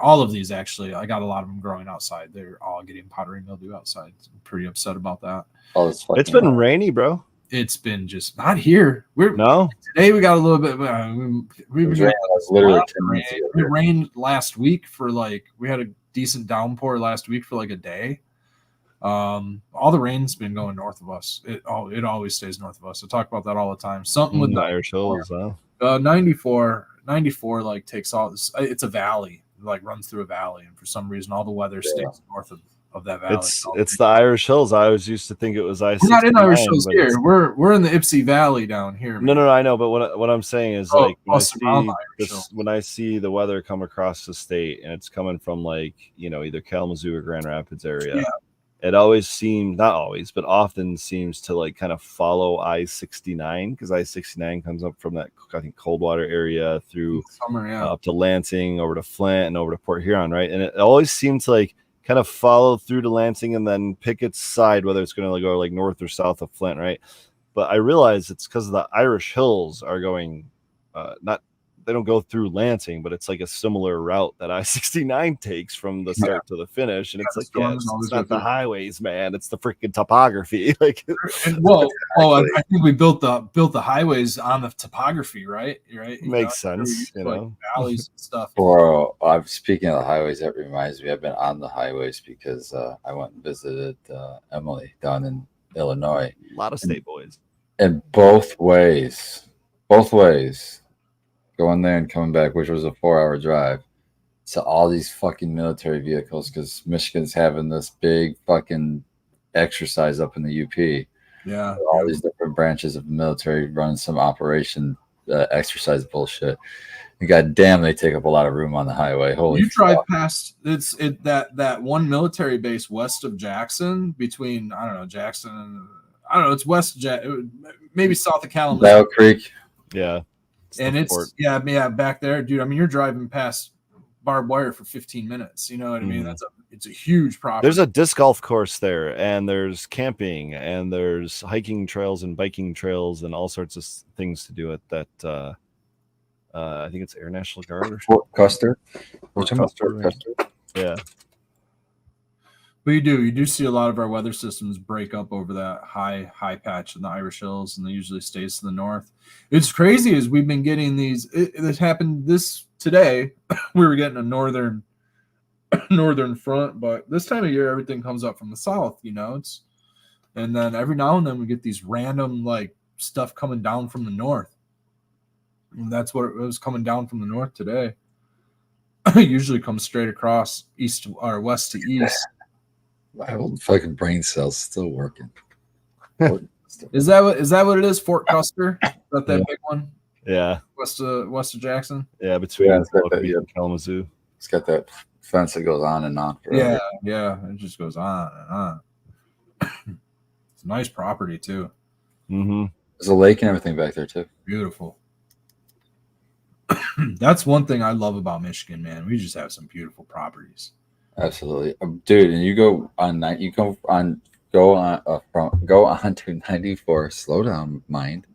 all of these actually. I got a lot of them growing outside. They're all getting powdery mildew outside. I'm pretty upset about that. Oh, It's been rainy, bro. It's been just not here. No, Today we got a little bit. We It was raining, like, literally 10 minutes ago. It rained last week for like we had a decent downpour last week for like a day. All the rain's been going north of us. It always stays north of us. I talk about that all the time. Something with the the Irish Hills, huh? 94 like takes all this. It's a valley, like runs through a valley, and for some reason all the weather stays north of that valley. It's the Irish Hills. I always used to think it was I. We're not in Irish Hills here. We're in the Ypsi Valley down here. No, I know, but what I'm saying is like around the Irish Hills. when I see the weather come across the state and it's coming from like either Kalamazoo or Grand Rapids area, it always seems, not always, but often seems to like kind of follow I-69 because I-69 comes up from that I think Coldwater area through Summer, up to Lansing, over to Flint, and over to Port Huron, right? And it always seems to like kind of follow through to Lansing and then pick its side, whether it's going to go like north or south of Flint, right? But I realize it's because the Irish Hills are going they don't go through Lansing, but it's like a similar route that I-69 takes from the start to the finish. And it's like, it's not the highways, man. It's the freaking topography. Like, I think we built the highways on the topography, right? Right. Makes sense. Like valleys and stuff. Well, I'm speaking of the highways. That reminds me, I've been on the highways because I went and visited Emily down in Illinois. A lot of state boys. And both ways, going there and coming back, which was a 4-hour drive, to all these fucking military vehicles because Michigan's having this big fucking exercise up in the UP. Yeah. All these different branches of the military running some operation exercise bullshit. And goddamn, they take up a lot of room on the highway. Holy you drive fuck. past that one military base west of Jackson, between Jackson and it's west maybe south of Kalamazoo. Battle Creek. Yeah. And it's back there, dude. I mean, you're driving past barbed wire for 15 minutes. You know what I mean? It's a huge property. There's a disc golf course there, and there's camping, and there's hiking trails and biking trails, and all sorts of things to do at that. I think it's Air National Guard or Fort Custer. Fort Fort Custer. Yeah. But you do see a lot of our weather systems break up over that high patch in the Irish Hills, and they usually stays to the north. It's crazy as we've been getting these. It happened today. We were getting a northern front, but this time of year everything comes up from the south. And then every now and then we get these random like stuff coming down from the north. And that's what it was coming down from the north today. It usually comes straight across east or west to east. My old fucking brain cells still working. Is that what it is? Fort Custer? Is that big one? Yeah. West of Jackson? Yeah, between it's got that, and Kalamazoo. It's got that fence that goes on and on forever. Yeah. It just goes on and on. It's a nice property too. Mm-hmm. There's a lake and everything back there too. Beautiful. That's one thing I love about Michigan, man. We just have some beautiful properties. Absolutely, dude. And you go on to 94. Slow down, mind.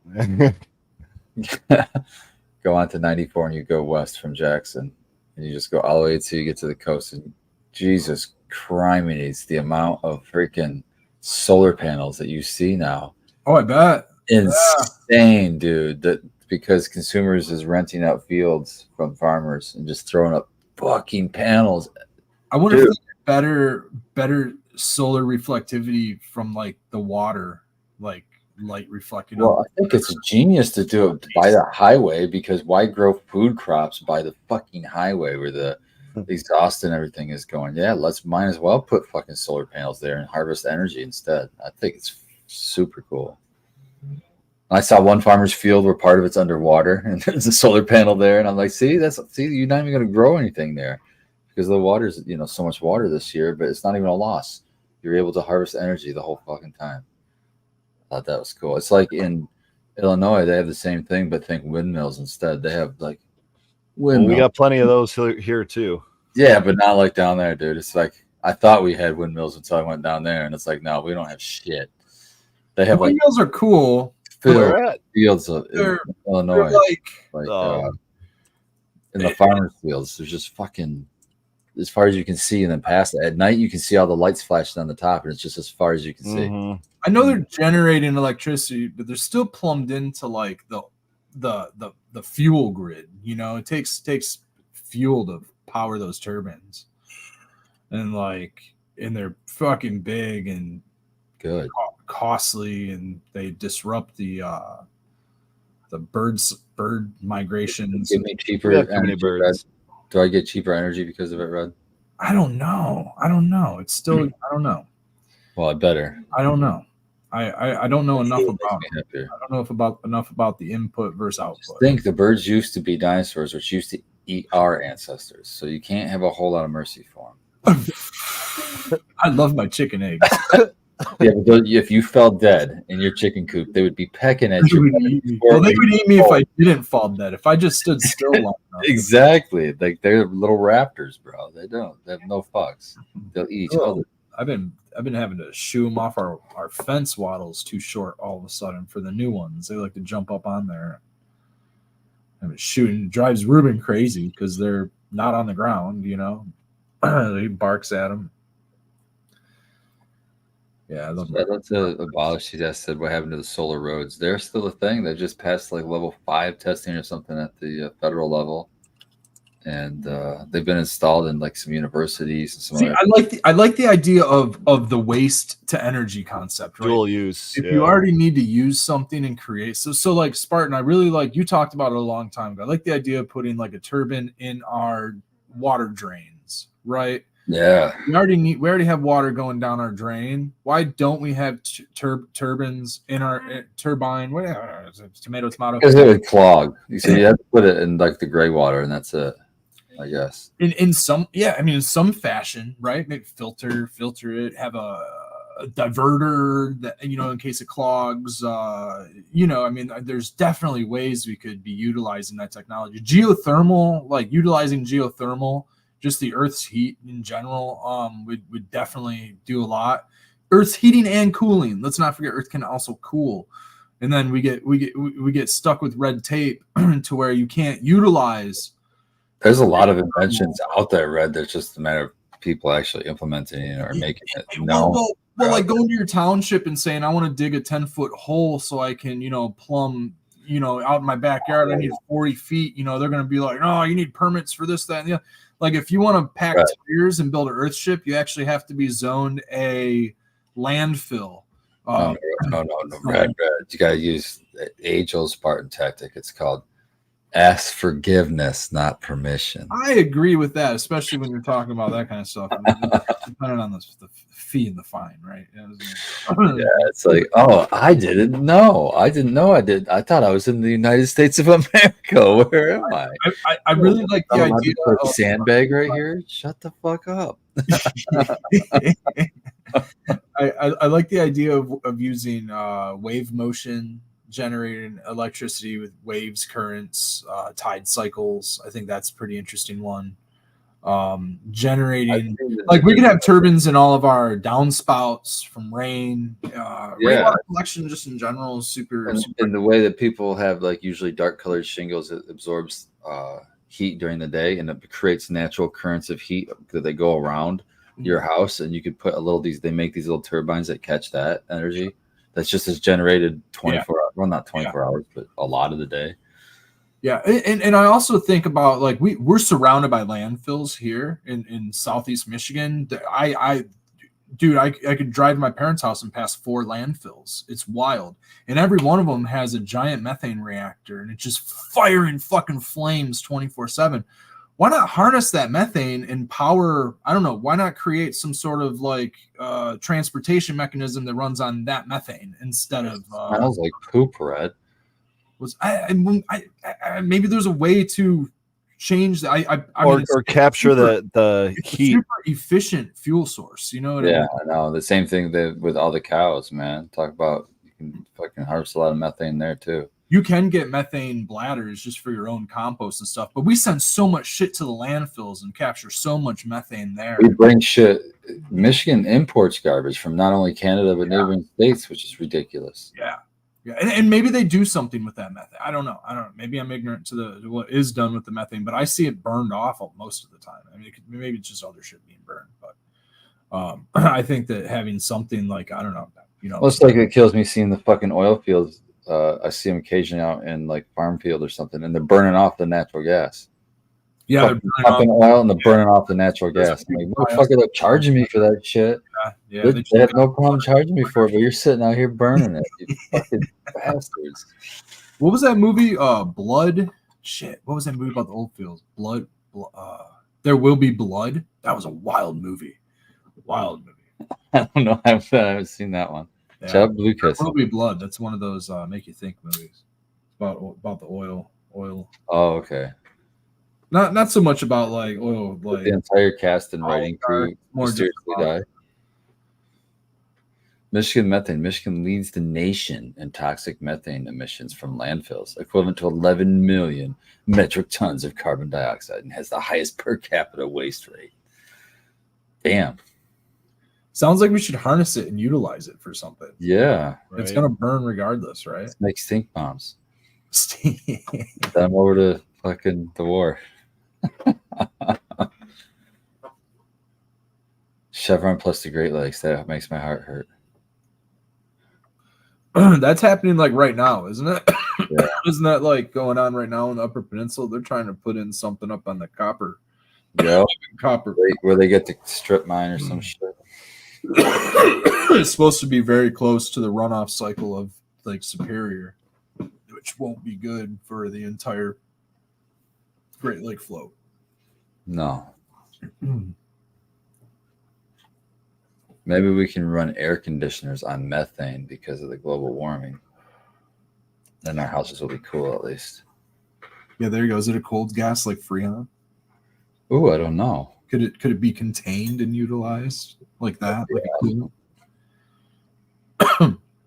Go on to 94, and you go west from Jackson, and you just go all the way till you get to the coast. And Jesus criminy, the amount of freaking solar panels that you see now. Oh, I bet. Insane, dude. That because consumers is renting out fields from farmers and just throwing up fucking panels. I wonder Dude. if they better solar reflectivity from like the water, like light reflecting. Well, I think it's a genius to do it by the highway, because why grow food crops by the fucking highway where the exhaust and everything is going? Yeah, might as well put fucking solar panels there and harvest energy instead. I think it's super cool. I saw one farmer's field where part of it's underwater and there's a solar panel there, and I'm like, see, you're not even going to grow anything there because the water's, so much water this year, but it's not even a loss. You're able to harvest energy the whole fucking time. I thought that was cool. It's like in Illinois, they have the same thing, but think windmills instead. They have like windmills. We got plenty of those here too. Yeah, but not like down there, dude. It's like I thought we had windmills until I went down there, and it's like, no, we don't have shit. They have like windmills are cool. fields in They're Illinois, like in the farmers' fields. There's just fucking as far as you can see, and then past it. At night, you can see all the lights flashing on the top, and it's just as far as you can see. Mhm. I know they're generating electricity, but they're still plumbed into like the fuel grid. It takes fuel to power those turbines, and they're fucking big and Good. costly, and they disrupt the bird migrations. Give me cheaper We have too many energy, birds. Red. Do I get cheaper energy because of it, Red? I don't know. It's still I don't know. Well, I better. I don't know. I don't know enough about it. Happier. I don't know enough about the input versus output. Think the birds used to be dinosaurs, which used to eat our ancestors. So you can't have a whole lot of mercy for them. I love my chicken eggs. Yeah, but if you fell dead in your chicken coop, they would be pecking at They you. would eat me. Well, they would eat me if I didn't fall dead. If I just stood still long enough. Exactly. Like they're little raptors, bro. They have no fucks. They'll eat each other. I've been having to shoo them off our fence wattles too short all of a sudden for the new ones. They like to jump up on there. And shooting drives Ruben crazy because they're not on the ground, He barks at them. Yeah, I love I'd love to abolish these. I said, what happened to the solar roads? They're still a thing. They just passed like level 5 testing or something at the federal level, and they've been installed in like some universities and some. See, I like the idea of the waste to energy concept, right? Dual use. If you already need to use something and create, so like Spartan, I really like, you talked about it a long time ago. I like the idea of putting like a turbine in our water drains, right? Yeah, we already have water going down our drain. Why don't we have turbines in our turbine? Tomato. Because it would clog. So you have to put it in like the gray water, and that's it, I guess. In some fashion, right? Maybe filter it, have a diverter that, in case it clogs. There's definitely ways we could be utilizing that technology. Geothermal, like utilizing geothermal. Just the Earth's heat in general, would definitely do a lot. Earth's heating and cooling. Let's not forget, Earth can also cool, and then we get stuck with red tape to where you can't utilize. There's a lot of inventions out there, Red. There's just a matter of people actually implementing it or making it. Well, like going to your township and saying, I want to dig a 10-foot hole so I can, plumb. Out in my backyard, I need 40 feet. They're going to be like, no, you need permits for this, that, and the other. Like if you want to pack tires and build an Earthship, you actually have to be zoned a landfill. No, Red. You got to use the age-old Spartan tactic. It's called ask forgiveness, not permission. I agree with that, especially when you're talking about that kind of stuff. Depending on the fee and the fine, right? Yeah, it's like, oh, I didn't know. I didn't know I did. I thought I was in the United States of America. Where am I? I really like the idea of sandbag right here. Shut the fuck up. I like the idea of using wave motion generating electricity with waves, currents, tide cycles. I think that's a pretty interesting one. Generating, like we could have turbines in all of our downspouts from rain. Rainwater collection just in general is super. And the way that people have like usually dark colored shingles, it absorbs heat during the day, and it creates natural currents of heat that they go around. your house, and you could put a little they make these little turbines that catch that energy. That's just as generated 24 hours. Well, not 24 hours, but a lot of the day. Yeah, and I also think about like we're surrounded by landfills here in Southeast Michigan. I could drive to my parents' house and pass 4 landfills. It's wild, and every one of them has a giant methane reactor, and it's just firing fucking flames 24/7. Why not harness that methane and power? I don't know. Why not create some sort of like transportation mechanism that runs on that methane instead of Smells like poop, Red. Maybe there's a way to change that. Or capture the heat. Super efficient fuel source. You know what I mean? I know. The same thing with all the cows, man. Talk about you can fucking harvest a lot of methane there too. You can get methane bladders just for your own compost and stuff, but we send so much shit to the landfills and capture so much methane there. We bring shit. Michigan imports garbage from not only Canada but neighboring states, which is ridiculous. Yeah. And maybe they do something with that methane. I don't know. Maybe I'm ignorant to what is done with the methane, but I see it burned off most of the time. I mean, maybe it's just other shit being burned, but I think that having something like, I don't know, Well, it's like it kills me seeing the fucking oil fields. I see them occasionally out in like farm field or something, and they're burning off the natural gas. Yeah, they're pumping oil and they're burning off the natural gas. I'm like, motherfucker, they're charging me for that shit. Yeah, they have no problem charging me for it, but you're sitting out here burning it, you fucking bastards. What was that movie? Blood. Shit. What was that movie about the old fields? Blood. There Will Be Blood. That was a wild movie. Wild movie. I don't know. I haven't seen that one. Yeah. Shout out Blue Kiss. There Will Be Blood. That's one of those make you think movies. About the oil. Oh, okay. Not so much about like oil. Like the entire cast and writing crew mysteriously died. Michigan methane. Michigan leads the nation in toxic methane emissions from landfills, equivalent to 11 million metric tons of carbon dioxide, and has the highest per capita waste rate. Damn. Sounds like we should harness it and utilize it for something. Yeah. Right. It's gonna burn regardless, right? Let's make stink bombs. Send them over to fucking the war. Chevron plus the Great Lakes. That makes my heart hurt. That's happening like right now, isn't it? Yeah. Isn't that like going on right now in the Upper Peninsula? They're trying to put in something up on the copper. Yeah. Copper. Where they get the strip mine or some shit. It's supposed to be very close to the runoff cycle of Lake Superior, which won't be good for the entire Great Lake flow. No. Maybe we can run air conditioners on methane because of the global warming. Then our houses will be cool at least. Yeah, there you go. Is it a cold gas like Freon? Ooh, I don't know. Could it be contained and utilized like that? Like a coolant?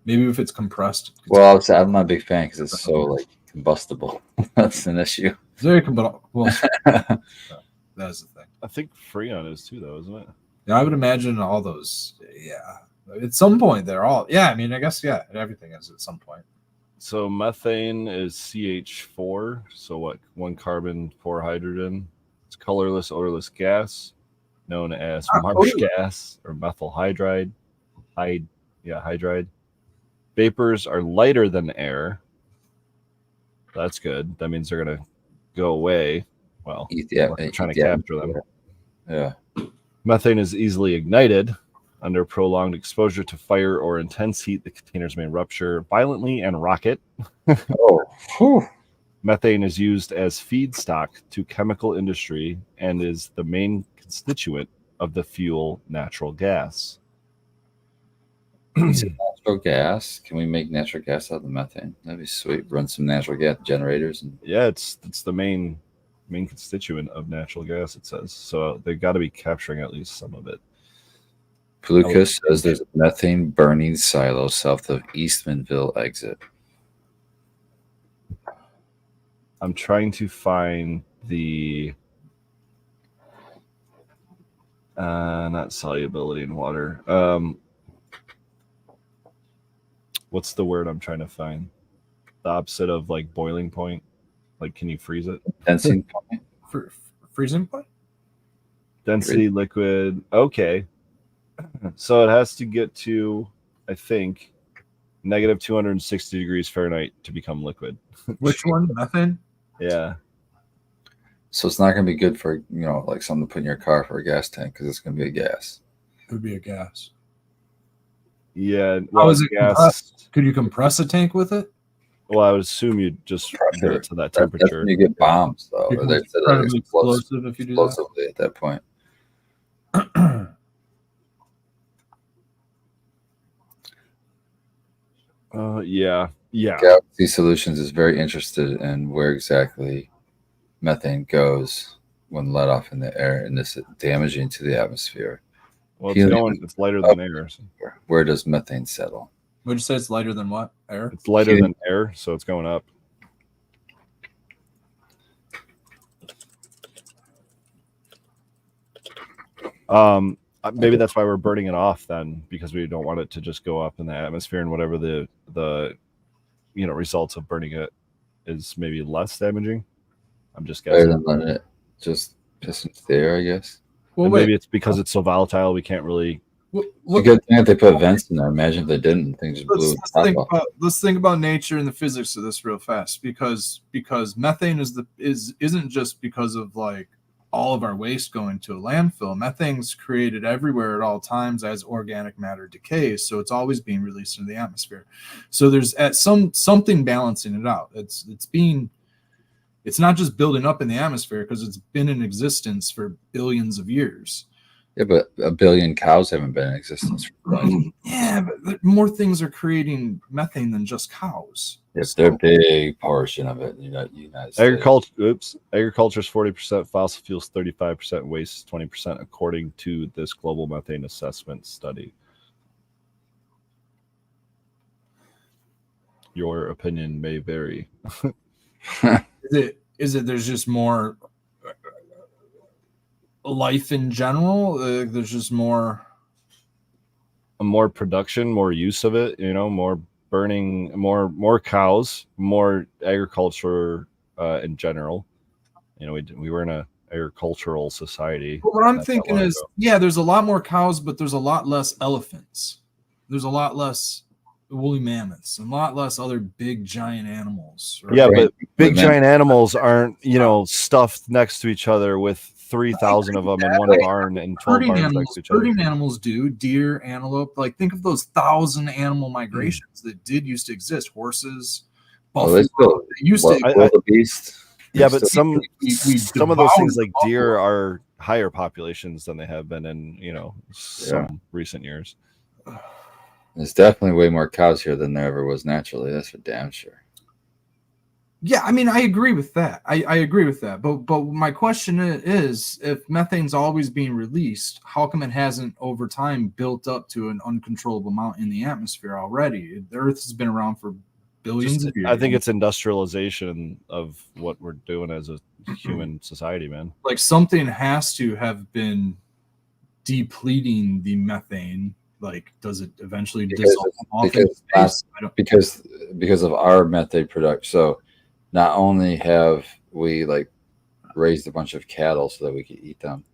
Maybe if it's compressed. Well, I'm not a big fan because it's so like combustible. That's an issue. Very combustible. Well, that is the thing. I think Freon is too, though, isn't it? Yeah, I would imagine all those. Yeah, at some point they're all. Yeah, I mean, I guess everything is at some point. So methane is CH4. So what? 1 carbon, 4 hydrogen. It's colorless, odorless gas, known as marsh gas or methyl hydride. Hydride. Vapors are lighter than air. That's good. That means they're gonna go away. Well, we're trying to capture them. Yeah. Methane is easily ignited. Under prolonged exposure to fire or intense heat, the containers may rupture violently and rocket. Oh, whew. Methane is used as feedstock to chemical industry and is the main constituent of the fuel natural gas. Natural gas. Can we make natural gas out of the methane? That'd be sweet. Run some natural gas generators. Yeah, it's the main constituent of natural gas, it says. So they got to be capturing at least some of it. Lucas says there's a methane burning silo south of Eastmanville exit. I'm trying to find the not solubility in water. What's the word I'm trying to find? The opposite of like boiling point. Like, can you freeze it? Condensing point. Freezing point? Density liquid. Okay. So it has to get to, I think, negative 260 degrees Fahrenheit to become liquid. Which one? Methane? Yeah. So it's not going to be good for, like something to put in your car for a gas tank because it's going to be a gas. It would be a gas. Yeah. How Well, is it gas. compressed? Could you compress a tank with it? Well, I would assume you'd just get it to that That's temperature. when you get bombs, though. Becomes They said that incredibly explosive if you do that. explosively at that point. Yeah. Galaxy Solutions is very interested in where exactly methane goes when let off in the air and this damaging to the atmosphere. Well, Helium it's lighter than air. So Where does methane settle? Would you say it's lighter than what? Air? it's lighter than air, so it's going up. Maybe that's why we're burning it off then, because we don't want it to just go up in the atmosphere, and whatever the results of burning it is maybe less damaging. I'm just Better guessing. than letting it just piss into the air, I guess. Well, And wait. maybe it's because it's so volatile we can't really. Look, It's a good thing that they put vents in there. Imagine if they didn't, things just blew let's the top think off. about nature and the physics of this real fast, because methane isn't just because of like all of our waste going to a landfill. Methane's created everywhere at all times as organic matter decays, so it's always being released into the atmosphere. So there's something balancing it out. It's not just building up in the atmosphere because it's been in existence for billions of years. Yeah, but a billion cows haven't been in existence for life. Yeah, but more things are creating methane than just cows. Yes, they're a big portion of it. United States. Agriculture is 40%, fossil fuels 35%, waste 20%, according to this global methane assessment study. Your opinion may vary. Is it there's just more life in general? There's just more production, more use of it, more burning, more cows, more agriculture in general. We were in a agricultural society. But what I'm not that thinking long is, ago. yeah, there's a lot more cows, but there's a lot less elephants. There's a lot less woolly mammoths and a lot less other big giant animals. Right? Yeah, but big Women. giant animals aren't, stuffed next to each other with 3,000 of them in one barn and 12 barns next to each other. Herding animals do. Deer, antelope. Like, think of those 1,000 animal migrations that did used to exist. Horses, Well, buffalo. they still They used to. wildebeest. Yeah, but some we some of those things devoured like deer are higher populations than they have been in, some recent years. There's definitely way more cows here than there ever was naturally. That's for damn sure. Yeah, I mean, I agree with that. I agree with that. But my question is, if methane's always being released, how come it hasn't over time built up to an uncontrollable amount in the atmosphere already? The Earth has been around for billions of years. I think it's industrialization of what we're doing as a human society, man. like something has to have been depleting the methane. Like, does it eventually dissolve off in space? I don't, because of our methane production. So not only have we raised a bunch of cattle so that we could eat them,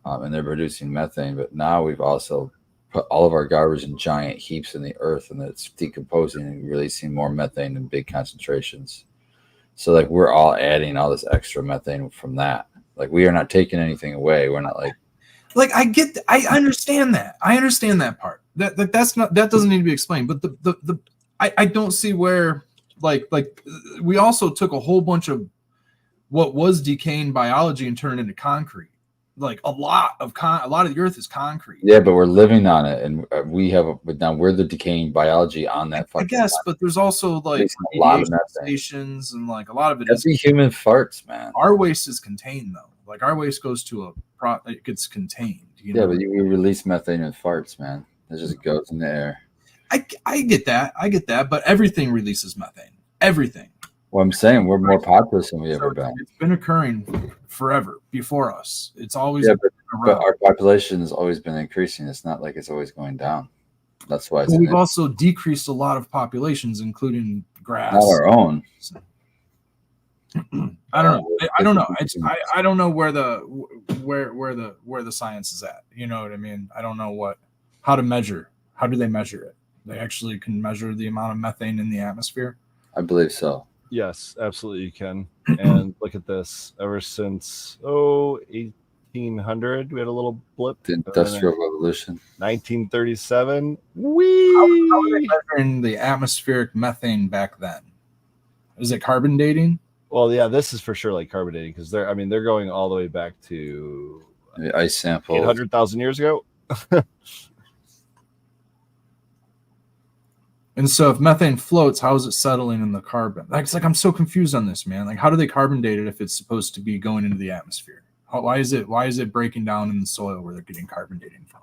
and they're producing methane, but now we've also put all of our garbage in giant heaps in the earth, and it's decomposing and releasing more methane in big concentrations. So we're all adding all this extra methane from that. We are not taking anything away. We're not I understand that. I understand that part. That doesn't need to be explained. But I don't see where we also took a whole bunch of what was decaying biology and turned it into concrete. A lot of the earth is concrete. Yeah, but we're living on it, and now we're the decaying biology on that. I guess, but there's also a lot of radiation methane. stations and a lot of it That's is. the human farts, man. Our waste is contained though. Our waste goes to it gets contained. Yeah, but we release methane in farts, man. It just goes in the air. I get that. But everything releases methane. Everything. Well, I'm saying we're more populous than we So ever been. it's been occurring forever before us. It's always Yeah, been but around. our population has always been increasing. It's not like it's always going down. That's why it's But we've also decreased a lot of populations, including grass. not our own. I don't know. I don't know. I don't know where the science is at. You know what I mean? I don't know how to measure. How do they measure it? They actually can measure the amount of methane in the atmosphere. I believe so. Yes, absolutely you can. And look at this. Ever since 1800, we had a little blip. The And then Industrial in Revolution. 1937. How were they Wee! measuring the atmospheric methane back then? Is it carbon dating? Well, yeah, this is for sure like carbon dating because they're going all the way back to The ice sample. 800,000 years ago. And so if methane floats, how is it settling in the carbon? Like, it's like I'm so confused on this, man. Like, how do they carbon date it if it's supposed to be going into the atmosphere? Why is it breaking down in the soil where they're getting carbon dating from?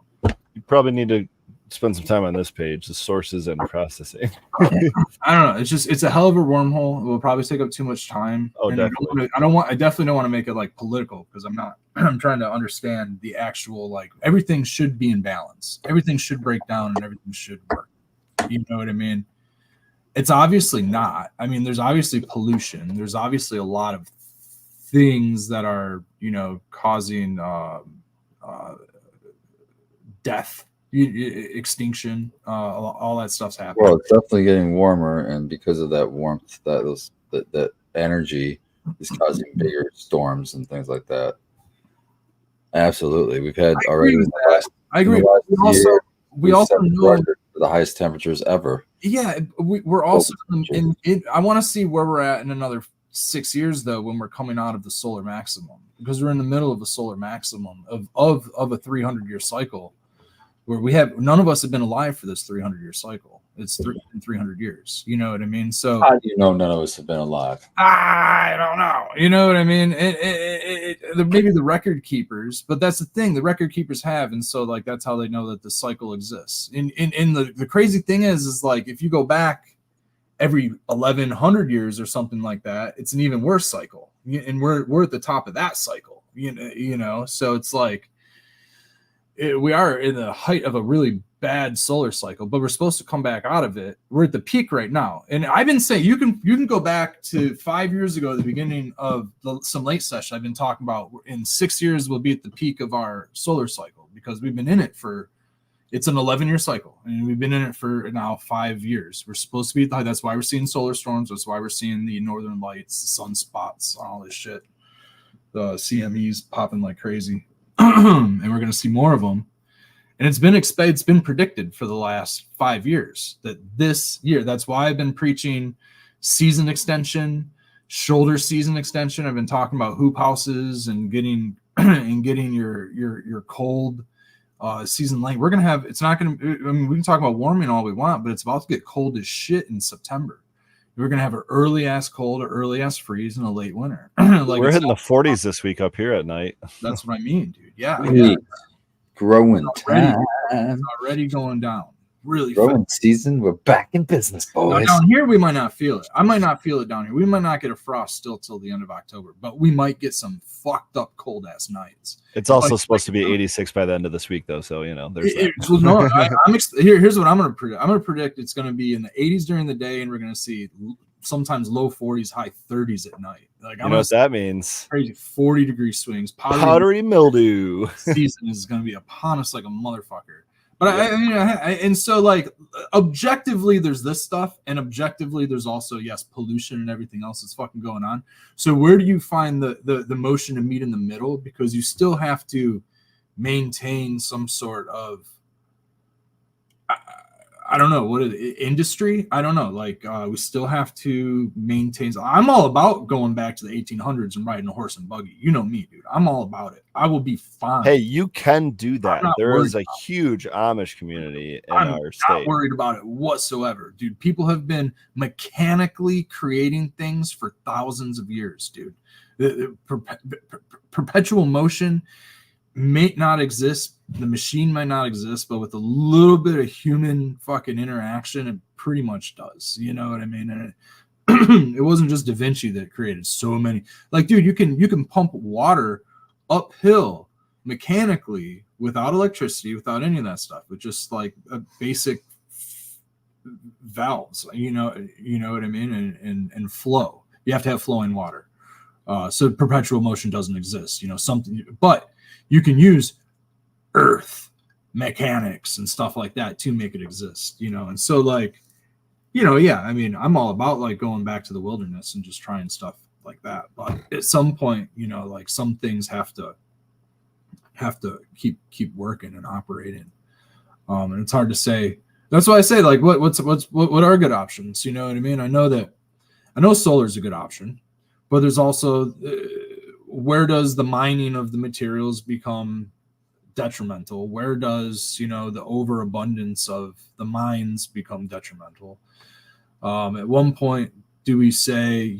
You probably need to spend some time on this page, the sources and processing. I don't know. It's a hell of a wormhole. It will probably take up too much time. Oh, And definitely. I definitely don't want to make it like political because I'm not. I'm trying to understand the actual, like, everything should be in balance. Everything should break down and everything should work. You know what I mean? It's obviously not. I mean, there's obviously pollution. There's obviously a lot of things that are, causing death, extinction, all that stuff's happening. Well, it's definitely getting warmer, and because of that warmth, that energy is causing bigger storms and things like that. Absolutely, we've had I already. agree with that. I agree. in the last We year, we we've also set the know. record for the highest temperatures ever. Yeah, we're also in I want to see where we're at in another 6 years, though, when we're coming out of the solar maximum, because we're in the middle of a solar maximum of a 300-year cycle, where none of us have been alive for this 300-year cycle. It's 300 years. You know what I mean? So How do you know none of us have been alive? I don't know. You know what I mean? Maybe the record keepers, but that's the thing. The record keepers have, and so like that's how they know that the cycle exists. And the crazy thing is like if you go back every 1100 years or something like that, it's an even worse cycle. And we're at the top of that cycle. You know. So it's like we are in the height of a really bad solar cycle, but we're supposed to come back out of it. We're at the peak right now, and I've been saying you can go back to 5 years ago, the beginning of some late session. I've been talking about in 6 years we'll be at the peak of our solar cycle because we've been in it for. It's an 11-year cycle, and we've been in it for now 5 years. We're supposed to be at the height. That's why we're seeing solar storms. That's why we're seeing the northern lights, the sunspots, all this shit. The CMEs popping like crazy, and we're going to see more of them. And it's been predicted for the last 5 years that this year. That's why I've been preaching season extension, shoulder season extension. I've been talking about hoop houses and getting your cold season length. We're gonna have. It's not gonna. I mean, we can talk about warming all we want, but it's about to get cold as shit in September. We're gonna have an early ass cold or early ass freeze in a late winter. We're hitting the 40s this week up here at night. That's what I mean, dude. Yeah. Growing Already. time. It's already going down. Really Growing season. We're back in business, Now, boys. down here, we might not feel it. I might not feel it down here. We might not get a frost still till the end of October, but we might get some fucked up cold ass nights. It's also supposed to be 86 by the end of this week, though. So there's that. Well, no, here's what I'm going to predict. I'm going to predict it's going to be in the 80s during the day, and we're going to see sometimes low 40s, high 30s at night. Like You know what that means? crazy 40-degree swings. Powdery mildew. Season is going to be upon us like a motherfucker. But and so like objectively there's this stuff, and objectively there's also pollution and everything else that's fucking going on. So where do you find the motion to meet in the middle? Because you still have to maintain some sort of I don't know what industry. I don't know. Like we still have to maintain. I'm all about going back to the 1800s and riding a horse and buggy. You know me, dude. I'm all about it. I will be fine. Hey, you can do that. There is a about huge Amish community in I'm our not state. worried about it whatsoever, dude. People have been mechanically creating things for thousands of years, dude. The perpetual motion may not exist. The machine might not exist, but with a little bit of human fucking interaction, it pretty much does. You know what I mean? And it wasn't just Da Vinci that created so many. Like, dude, you can pump water uphill mechanically without electricity, without any of that stuff, with just like a basic valves. You know what I mean? And flow. You have to have flowing water. So perpetual motion doesn't exist, something, but you can use earth mechanics and stuff like that to make it exist, and so like, yeah, I mean, I'm all about like going back to the wilderness and just trying stuff like that, but at some point, like some things have to keep working and operating, and it's hard to say. That's why I say, like, what are good options? You know what I mean? I know solar is a good option, but there's also where does the mining of the materials become detrimental? Where does the overabundance of the mines become detrimental? At one point, do we say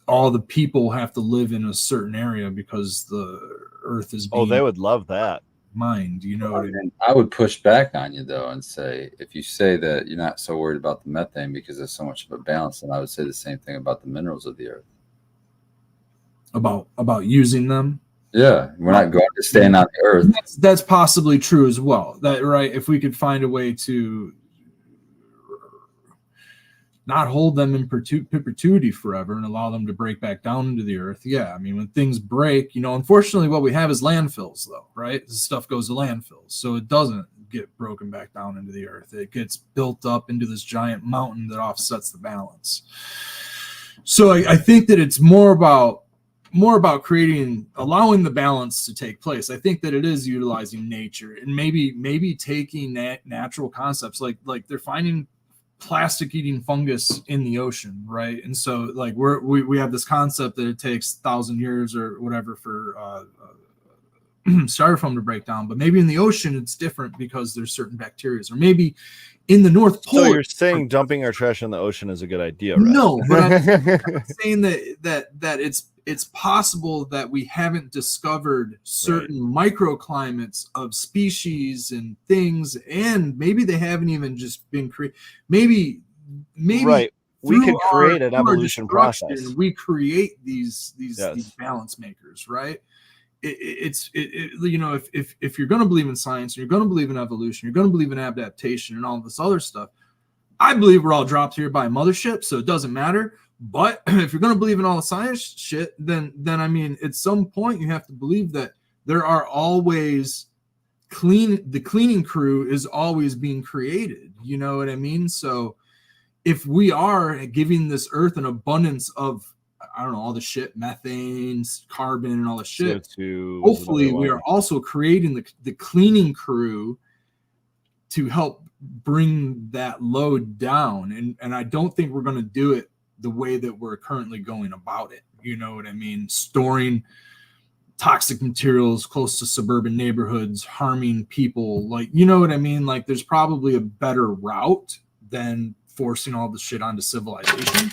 all the people have to live in a certain area because the earth is being they would love that. mined? What I mean? I would push back on you though and say, if you say that you're not so worried about the methane because there's so much of a balance, then I would say the same thing about the minerals of the earth. About using them. Yeah, we're not going to staying on the earth. That's possibly true as well. That right? If we could find a way to not hold them in perpetuity forever and allow them to break back down into the earth. Yeah, I mean, when things break, unfortunately, what we have is landfills, though, right? This stuff goes to landfills, so it doesn't get broken back down into the earth. It gets built up into this giant mountain that offsets the balance. So I think that it's more about allowing the balance to take place. I think that it is utilizing nature and maybe taking natural concepts like they're finding plastic eating fungus in the ocean, right? And so like we have this concept that it takes 1,000 years or whatever for styrofoam to break down, but maybe in the ocean it's different because there's certain bacteria, or maybe in the North Pole. So you're saying dumping our trash in the ocean is a good idea, right? No, but I'm saying that it's possible that we haven't discovered certain microclimates of species and things, and maybe they haven't even just been created. Maybe right. We can create an evolution process. We create these balance makers, right? If you're going to believe in science, you're going to believe in evolution, you're going to believe in adaptation and all this other stuff. I believe we're all dropped here by a mothership, so it doesn't matter. But if you're going to believe in all the science shit, then I mean, at some point you have to believe that there are always the cleaning crew is always being created. You know what I mean? So if we are giving this earth an abundance of, I don't know, all the shit, methane, carbon, and all the shit, CO2, hopefully we are also creating the cleaning crew to help bring that load down. And I don't think we're going to do it the way that we're currently going about it. You know what I mean? Storing toxic materials close to suburban neighborhoods, harming people. Like, you know what I mean? Like, there's probably a better route than forcing all the shit onto civilization.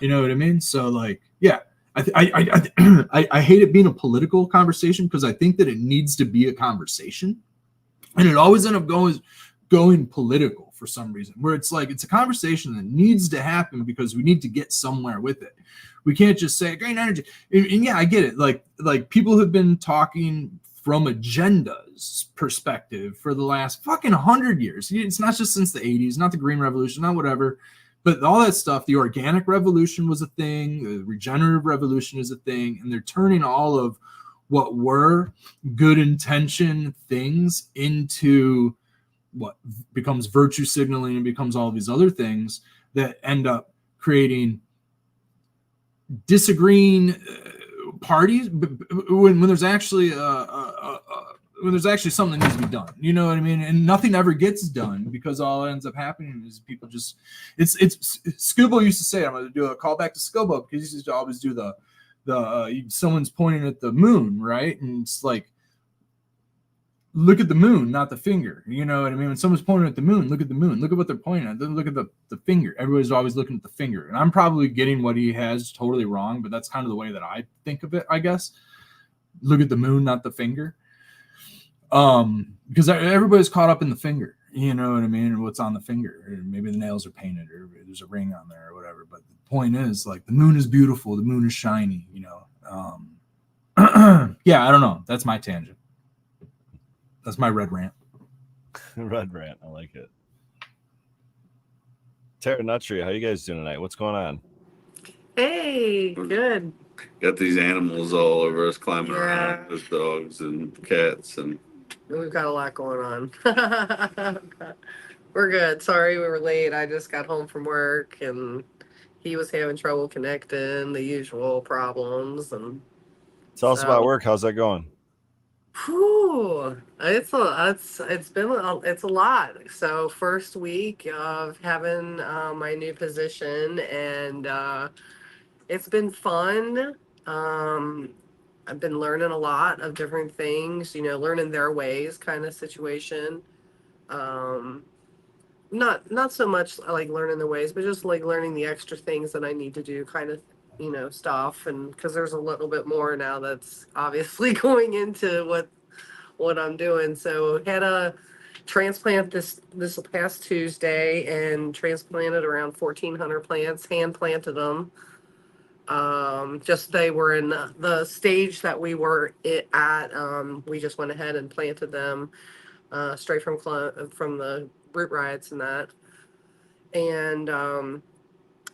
You know what I mean? So, like, yeah, I hate it being a political conversation because I think that it needs to be a conversation, and it always ends up going political for some reason, where it's like it's a conversation that needs to happen because we need to get somewhere with it. We can't just say green energy. And yeah, I get it. Like people have been talking from agendas perspective for the last fucking 100 years. It's not just since the 80s, not the Green Revolution, not whatever, but all that stuff. The organic revolution was a thing. The regenerative revolution is a thing. And they're turning all of what were good intention things into what becomes virtue signaling and becomes all these other things that end up creating disagreeing parties. But when there's actually when there's actually something that needs to be done, you know what I mean? And nothing ever gets done because all that ends up happening is people just it's Skilbo used to say, I'm going to do a callback to Skilbo because he used to always do the someone's pointing at the moon, right? And it's like, look at the moon, not the finger. You know what I mean? When someone's pointing at the moon, look at the moon. Look at what they're pointing at. Look at the finger. Everybody's always looking at the finger. And I'm probably getting what he has totally wrong, but that's kind of the way that I think of it, I guess. Look at the moon, not the finger. Because everybody's caught up in the finger. You know what I mean? And what's on the finger. Or maybe the nails are painted or there's a ring on there or whatever. But the point is, like, the moon is beautiful. The moon is shiny, you know. Yeah, I don't know. That's my tangent. That's my red rant. Red rant. I like it. Tara Nuttree, how you guys doing tonight? What's going on? Hey, good. got these animals all over us climbing Yeah. around. There's dogs and cats and We've got a lot going on. We're good. Sorry we were late. I just got home from work and he was having trouble connecting, the usual problems, and Tell us about so work. How's that going? whew, it's a lot. So first week of having my new position, and it's been fun. I've been learning a lot of different things, learning their ways kind of situation. Um, not so much like learning the ways, but just like learning the extra things that I need to do kind of, stuff. And because there's a little bit more now that's obviously going into what I'm doing. So had a transplant this past Tuesday and transplanted around 1,400 plants, hand planted them. Just they were in the stage that we were at. We just went ahead and planted them straight from the root riots and that. And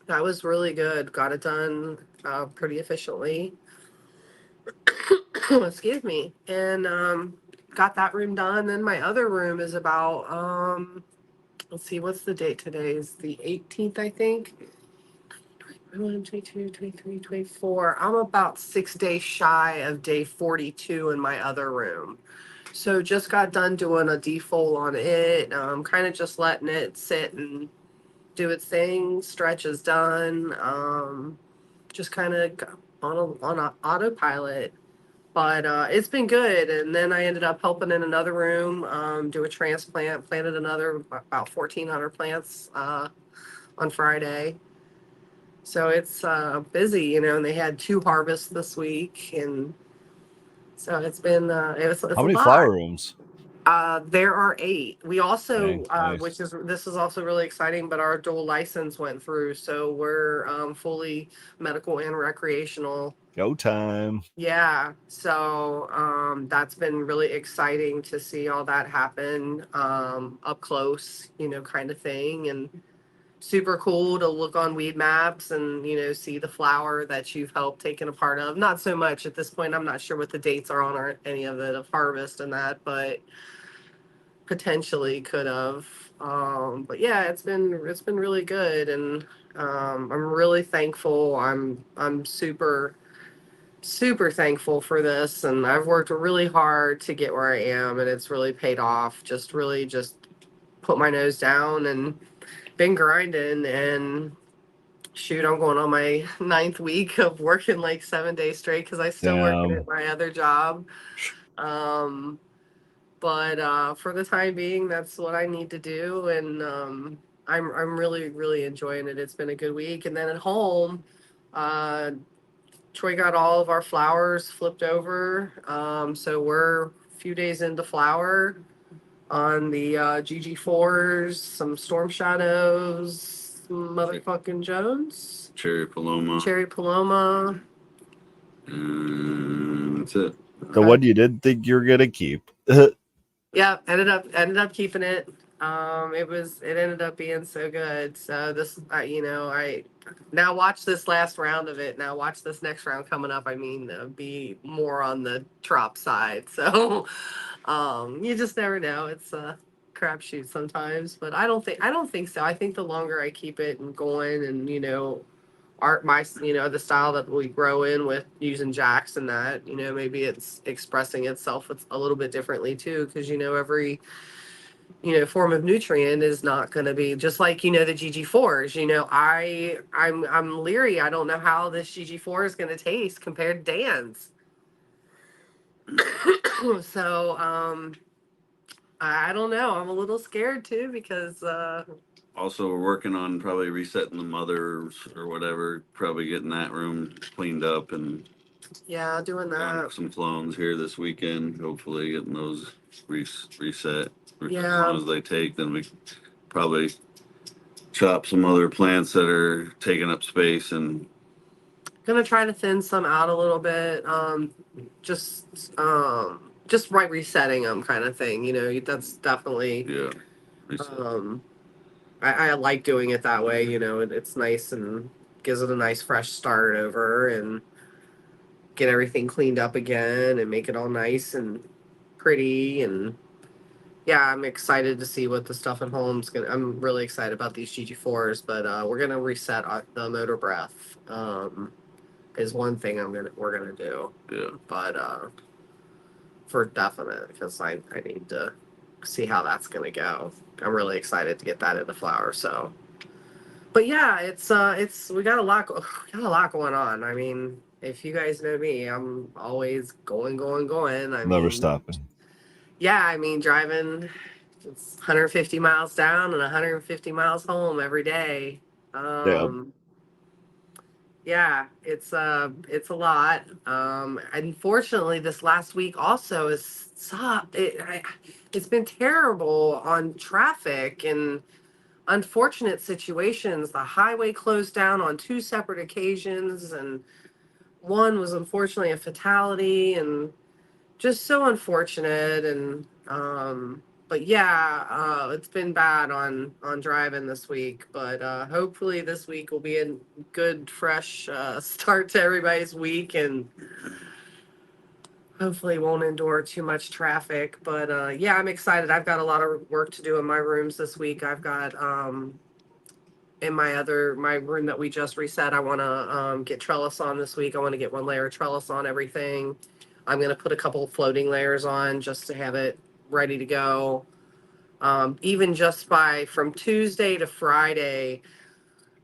that was really good. Got it done pretty efficiently. Excuse me. And got that room done. Then my other room is about let's see, what's the date today? Is the 18th, I think. 21, 22, 23, 24. I'm about 6 days shy of day 42 in my other room. So just got done doing a defold on it. Kind of just letting it sit and do its thing. Stretch is done. Just kind of on a autopilot. But it's been good. And then I ended up helping in another room, do a transplant, planted another about 1,400 plants on Friday. So it's busy, and they had 2 harvests this week, and so it's been it's How a many lot. flower rooms? There are 8. We also, Dang, nice. this is also really exciting, but our dual license went through, so we're fully medical and recreational. Go time. Yeah, so that's been really exciting to see all that happen up close, kind of thing, and super cool to look on weed maps and see the flower that you've helped taken a part of. Not so much at this point. I'm not sure what the dates are on or any of it of harvest and that, but potentially could have. But yeah, it's been really good, and I'm really thankful. I'm super thankful for this, and I've worked really hard to get where I am, and it's really paid off. Just really just put my nose down and been grinding, and shoot, I'm going on my 9th week of working like 7 days straight because I still working Damn. at my other job. Um, but for the time being, that's what I need to do, and I'm really really enjoying it. It's been a good week, and then at home, uh, Troy got all of our flowers flipped over, so we're a few days into flower on the GG4s, some Storm Shadows, motherfucking Jones, Cherry Paloma. Cherry Paloma. And that's it. The Okay. one you didn't think you were gonna keep. Yeah, ended up keeping it. It ended up being so good. So this, I now watch this last round of it. Now watch this next round coming up. I mean, be more on the trop side. So, you just never know. It's a crapshoot sometimes, but I don't think so. I think the longer I keep it and going, and the style that we grow in with using jacks and that, maybe it's expressing itself a little bit differently too, because every form of nutrient is not going to be just like the GG4s. I'm leery. I don't know how this GG4 is going to taste compared to Dan's. So I don't know. I'm a little scared too because Also, we're working on probably resetting the mothers or whatever, probably getting that room cleaned up and yeah, doing that. some clones here this weekend. Hopefully, getting those reset. As Yeah. long as they take, then we probably chop some other plants that are taking up space and Gonna try to thin some out a little bit. Just right resetting them kind of thing. That's definitely. yeah. Reset. I like doing it that way. It's nice and gives it a nice fresh start over, and get everything cleaned up again and make it all nice and pretty. And yeah, I'm excited to see what the stuff at home's gonna. I'm really excited about these GT4s, but we're gonna reset the motor breath. Is one thing we're gonna do, Yeah. but for definite, because I need to see how that's gonna go. I'm really excited to get that into flower. So, but yeah, it's we got a lot going on. I mean, if you guys know me, I'm always going. Never mean, stopping. Yeah, I mean, driving, it's 150 miles down and 150 miles home every day. Yeah, it's a lot. Unfortunately, this last week also is it's been terrible on traffic and unfortunate situations. The highway closed down on two separate occasions, and one was unfortunately a fatality, and just so unfortunate. And but yeah, it's been bad on driving this week, but hopefully this week will be a good fresh start to everybody's week, and hopefully won't endure too much traffic. But yeah, I'm excited. I've got a lot of work to do in my rooms this week. I've got in my room that we just reset, I want to get trellis on this week. I want to get one layer of trellis on everything. I'm going to put a couple of floating layers on just to have it ready to go. Even just from Tuesday to Friday,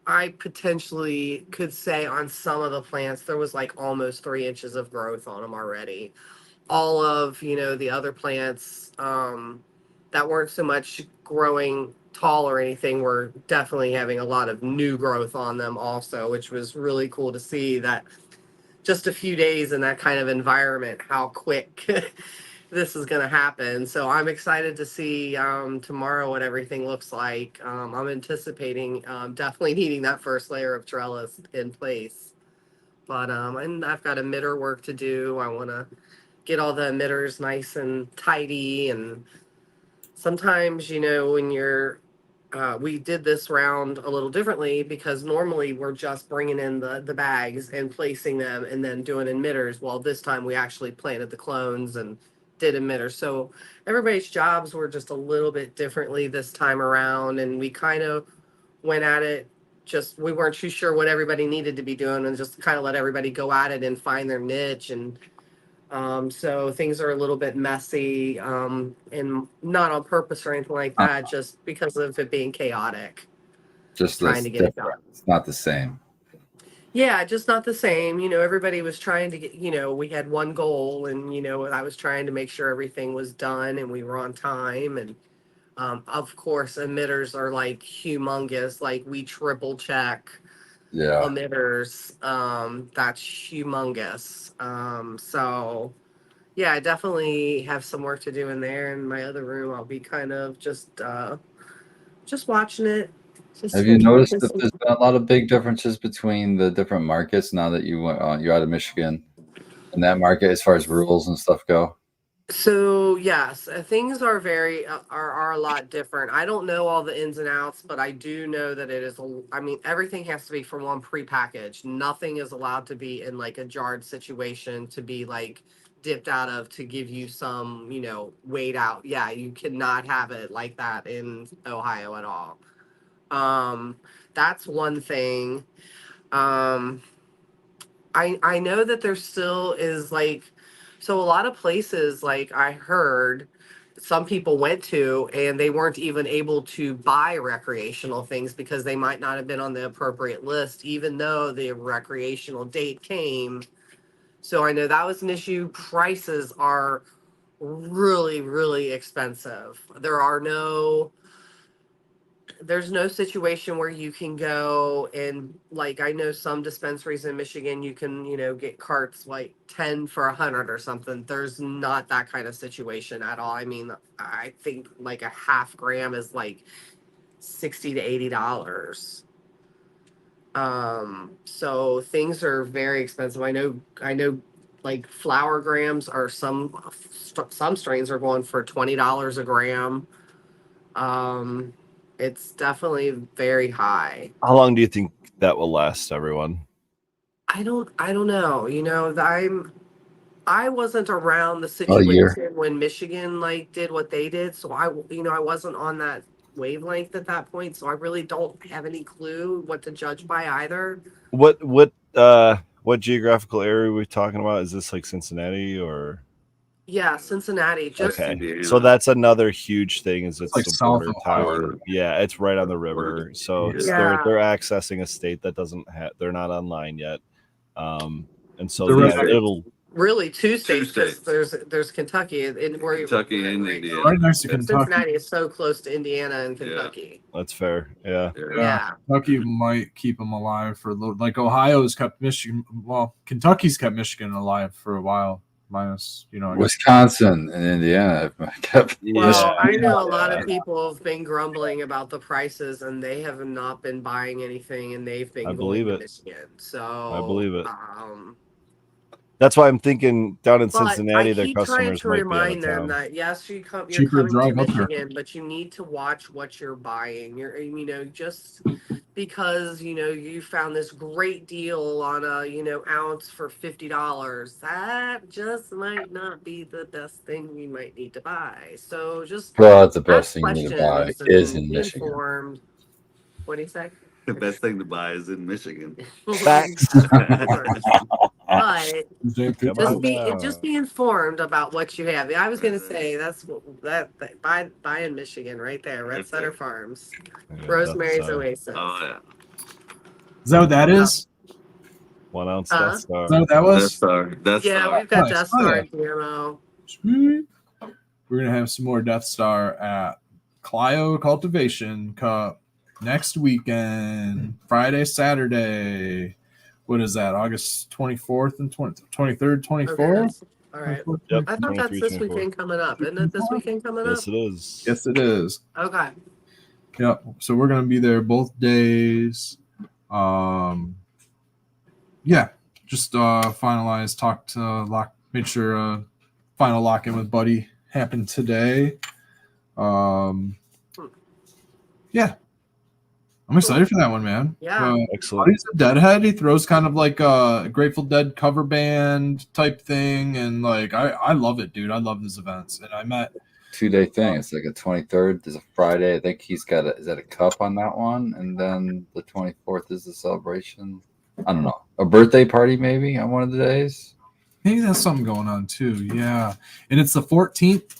I potentially could say on some of the plants there was like almost 3 inches of growth on them already. All of the other plants that weren't so much growing tall or anything were definitely having a lot of new growth on them also, which was really cool to see that just a few days in that kind of environment, how quick this is going to happen. So I'm excited to see tomorrow what everything looks like. I'm anticipating definitely needing that first layer of trellis in place. But and I've got emitter work to do. I want to get all the emitters nice and tidy. And sometimes, when you're we did this round a little differently because normally we're just bringing in the bags and placing them and then doing emitters. Well, this time we actually planted the clones and did emitters. So everybody's jobs were just a little bit differently this time around, and we kind of went at it. Just we weren't too sure what everybody needed to be doing, and just kind of let everybody go at it and find their niche. And so things are a little bit messy, and not on purpose or anything like that, just because of it being chaotic. Just Trying that's to get it done. different. It's not the same. Yeah, just not the same. Everybody was trying to get, we had one goal, and, I was trying to make sure everything was done and we were on time. And of course, emitters are like humongous. Like we triple check Yeah. emitters. That's humongous. So yeah, I definitely have some work to do in there. In my other room, I'll be kind of just watching it. Have you noticed that there's been a lot of big differences between the different markets now that you're out of Michigan and that market as far as rules and stuff go? So yes, things are are a lot different. I don't know all the ins and outs, but I do know that it is. I mean, everything has to be from one prepackaged. Nothing is allowed to be in like a jarred situation to be like dipped out of to give you some, weight out. Yeah, you cannot have it like that in Ohio at all. That's one thing. Um, I know that there still is like, so a lot of places like I heard some people went to and they weren't even able to buy recreational things because they might not have been on the appropriate list, even though the recreational date came. So I know that was an issue. Prices are really, really expensive. There's no situation where you can go and like I know some dispensaries in Michigan you can get carts like 10 for 100 or something. There's not that kind of situation at all. I mean, I think like a half gram is like $60 to $80. So things are very expensive. I know like flower grams are some strains are going for $20 a gram. It's definitely very high. How long do you think that will last, everyone? I don't know. You know, I wasn't around the A year. situation when Michigan like did what they did, so I wasn't on that wavelength at that point, so I really don't have any clue what to judge by either. What geographical area are we talking about? Is this like Cincinnati or Yeah, Cincinnati. Just okay? Indiana. So that's another huge thing. Is it's like the South border Ohio. town? Yeah, it's right on the river. So Yeah. they're accessing a state that doesn't have. They're not online yet, and so The yeah, rest- it'll. really two states because states. there's Kentucky and where Kentucky and Indiana. Right next to Kentucky. Cincinnati is so close to Indiana and Yeah. Kentucky. That's fair. Yeah. Yeah. Kentucky might keep them alive for a little. Like Ohio's kept Michigan. Well, Kentucky's kept Michigan alive for a while. Minus, I guess. Wisconsin and Indiana have kept. Well, I know a lot Yeah. of people have been grumbling about the prices, and they have not been buying anything, and they've been I going believe to it. Michigan. So I believe it. Um, That's why I'm thinking down in but Cincinnati, I their keep trying customers to might be out remind of them town. that yes, you're Cheaper to coming to drive up there. Michigan, but you need to watch what you're buying. Just because you found this great deal on a ounce for $50, that just might not be the best thing you might need to buy. So just But the best ask thing you need to buy questions is and in be Michigan. informed. What do you say? The best thing to buy is in Michigan. Facts. But Come on now. just be informed about what you have. I was gonna say buy in Michigan right there, Red Center Farms, Yeah, Rosemary's that's, Oasis. Oh yeah. Is that what that is? 1 ounce Huh? Death Star. Is that what that Death was? Star. Death Yeah, Star. we've got Nice. Death Oh, Star yeah. GMO. Sweet. We're gonna have some more Death Star at Clio Cultivation Cup next weekend, Friday, Saturday. What is that? August 24th and 23rd, 24th? Okay, all right. Yep, I thought that's 23, this 24. weekend coming up. Isn't it this weekend coming up? Yes, it is. Yes, it is. Okay. Yep. So we're gonna be there both days. Yeah. Just finalize, talk to lock, make sure final lock in with Buddy happened today. Yeah. I'm excited for that one, man. Yeah. Excellent. Buddy's a Deadhead. He throws kind of like a Grateful Dead cover band type thing, and like I love it, dude. I love these events, and I met 2-day thing. It's like a 23rd. There's a Friday. I think he's got is that a cup on that one? And then the 24th is the celebration. I don't know. A birthday party maybe on one of the days. I think that's something going on too. Yeah. And it's the 14th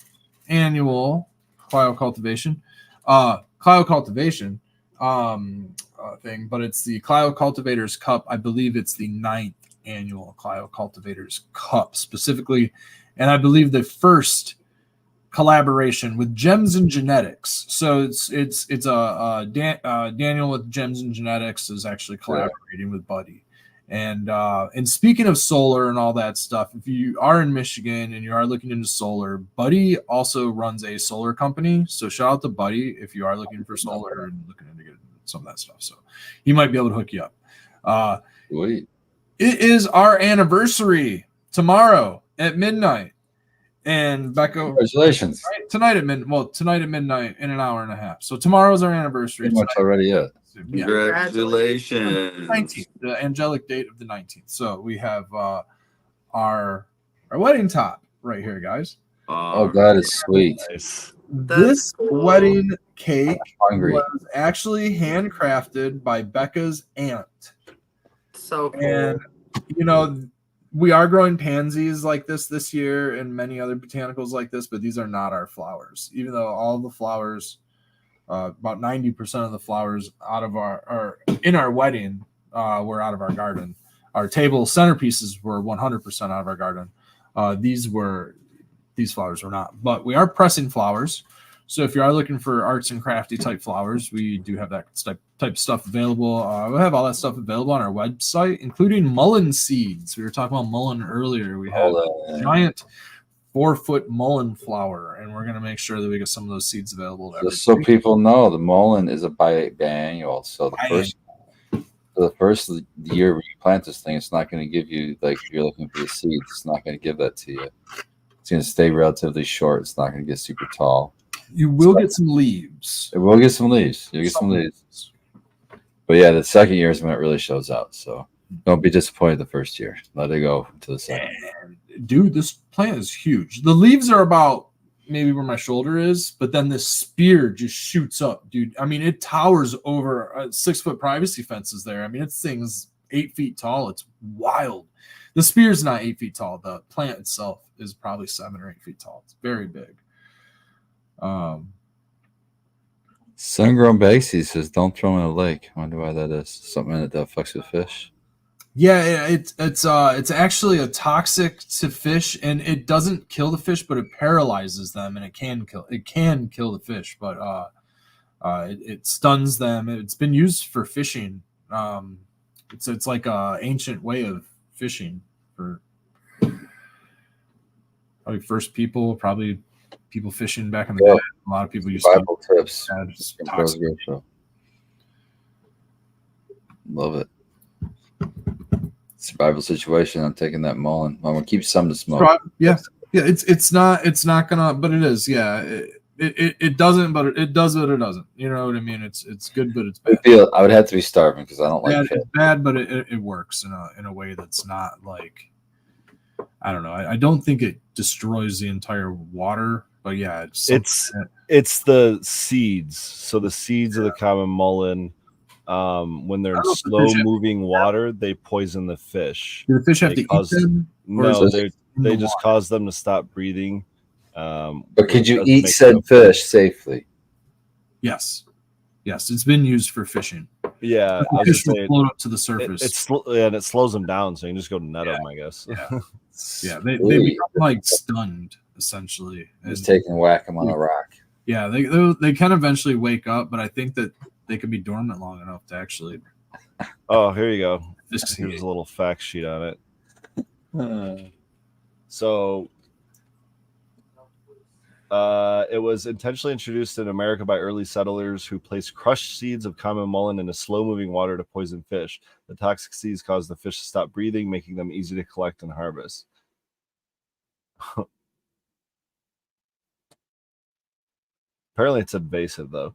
annual Clio Cultivation. Clio Cultivation thing, but it's the Clio Cultivators Cup. I believe it's the 9th annual Clio Cultivators Cup specifically. And I believe the first collaboration with Gems and Genetics. So it's Daniel with Gems and Genetics is actually collaborating with Buddy. And speaking of solar and all that stuff, if you are in Michigan and you are looking into solar, Buddy also runs a solar company. So shout out to Buddy if you are looking for solar and looking into getting some of that stuff. So he might be able to hook you up. Sweet. It is our anniversary tomorrow at midnight. And Becca, Congratulations. tonight at midnight in an hour and a half. So tomorrow's our anniversary. Pretty much already it. Yeah. Congratulations. 19th, the angelic date of the 19th. So we have our wedding top right here, guys. Oh, that is sweet. Nice. This cool. wedding cake Hungry. was actually handcrafted by Becca's aunt. So cool. And we are growing pansies like this year and many other botanicals like this, but these are not our flowers. Even though all the flowers, about 90% of the flowers in our wedding were out of our garden. Our table centerpieces were 100% out of our garden. These flowers were not, but we are pressing flowers. So if you are looking for arts and crafty type flowers, we do have that type stuff available. We'll have all that stuff available on our website, including mullein seeds. We were talking about mullein earlier. We have a giant 4-foot mullein flower, and we're going to make sure that we get some of those seeds available. Just so people know, the mullein is a biannual. So the first year when you plant this thing, it's not going to give you, like, if you're looking for the seeds, it's not going to give that to you. It's going to stay relatively short. It's not going to get super tall. You will get some leaves. It will get some leaves. You'll get some leaves. But yeah, the second year is when it really shows out. So Don't be disappointed the first year. Let it go to the second. And dude, this plant is huge. The leaves are about maybe where my shoulder is, but then this spear just shoots up, dude. I mean, it towers over 6-foot privacy fences there. I mean, it's thing's 8 feet tall. It's wild. The spear's not 8 feet tall. The plant itself is probably 7 or 8 feet tall. It's very big. Sun-grown Banksy says, "Don't throw in a lake." I wonder why that is. Something that fucks with fish. Yeah, it's actually a toxic to fish, and it doesn't kill the fish, but it paralyzes them, and it can kill the fish, but it stuns them. It's been used for fishing. It's like a ancient way of fishing for probably first people, people fishing back in the day. A lot of people used Survival tips. to it's From toxic. Girls Show. Love it. Survival situation. I'm taking that mullen. I'm gonna keep some to smoke. Yeah. It's not gonna, but it is. Yeah, it doesn't, but it does, but it doesn't. You know what I mean? It's good, but it's bad. I would have to be starving because I don't like fish. It's bad, but it works in a way that's not like, I don't know. I don't think it destroys the entire water, but yeah, It's the seeds. So the seeds of the common mullen, when they're in slow moving water, they poison the fish. do the fish have They to eat cause- them? Or No, is it in they the just water? cause them to stop breathing. But could you Doesn't eat make said no- fish safely? Yes, it's been used for fishing. Yeah, I The was fish just will saying, float up to the surface. and it slows them down, so you can just go net them, I guess. Yeah, they Ooh. become like stunned essentially. Just And, take and whack them on a rock. yeah, they can eventually wake up, but I think that they can be dormant long enough to actually Oh, here you go. asphyxiate. Here's a little fact sheet on it. So, it was intentionally introduced in America by early settlers who placed crushed seeds of common mullen into slow-moving water to poison fish. The toxic seeds caused the fish to stop breathing, making them easy to collect and harvest. Apparently, it's invasive, though.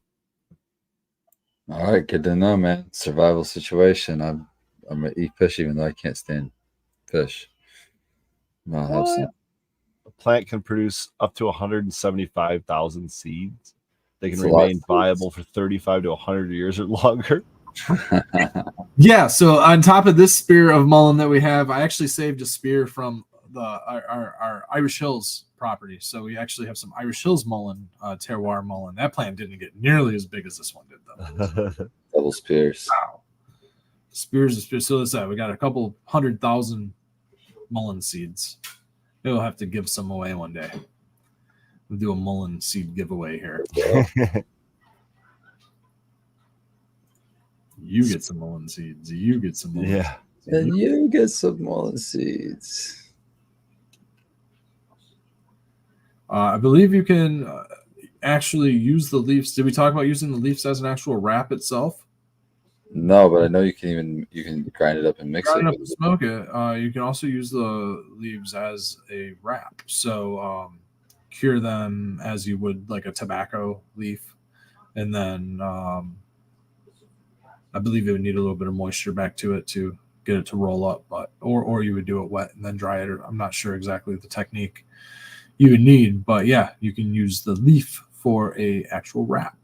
All right, good to know, man. Survival situation. I'm gonna eat fish even though I can't stand fish. I'll have some. A plant can produce up to 175,000 seeds. They can That's a lot of remain seeds. viable for 35 to 100 years or longer. Yeah, so on top of this spear of mullen that we have, I actually saved a spear from our Irish Hills property. So we actually have some Irish Hills mullen, terroir mullen. That plant didn't get nearly as big as this one did, though. Double spears. Spears of spears. So that's that. We got a couple 100,000 mullen seeds. We'll have to give some away one day. We'll do a mullen seed giveaway here. You get some mullen seeds. You get some mullen Yeah. seeds. And you get some mullen seeds. I believe you can actually use the leaves. Did we talk about using the leaves as an actual wrap itself? No, but I know you can grind it up and mix Grind it. up and smoke it. You can also use the leaves as a wrap. So cure them as you would like a tobacco leaf, and then I believe it would need a little bit of moisture back to it to get it to roll up. But or you would do it wet and then dry it. Or I'm not sure exactly the technique you would need, but yeah, you can use the leaf for a actual wrap.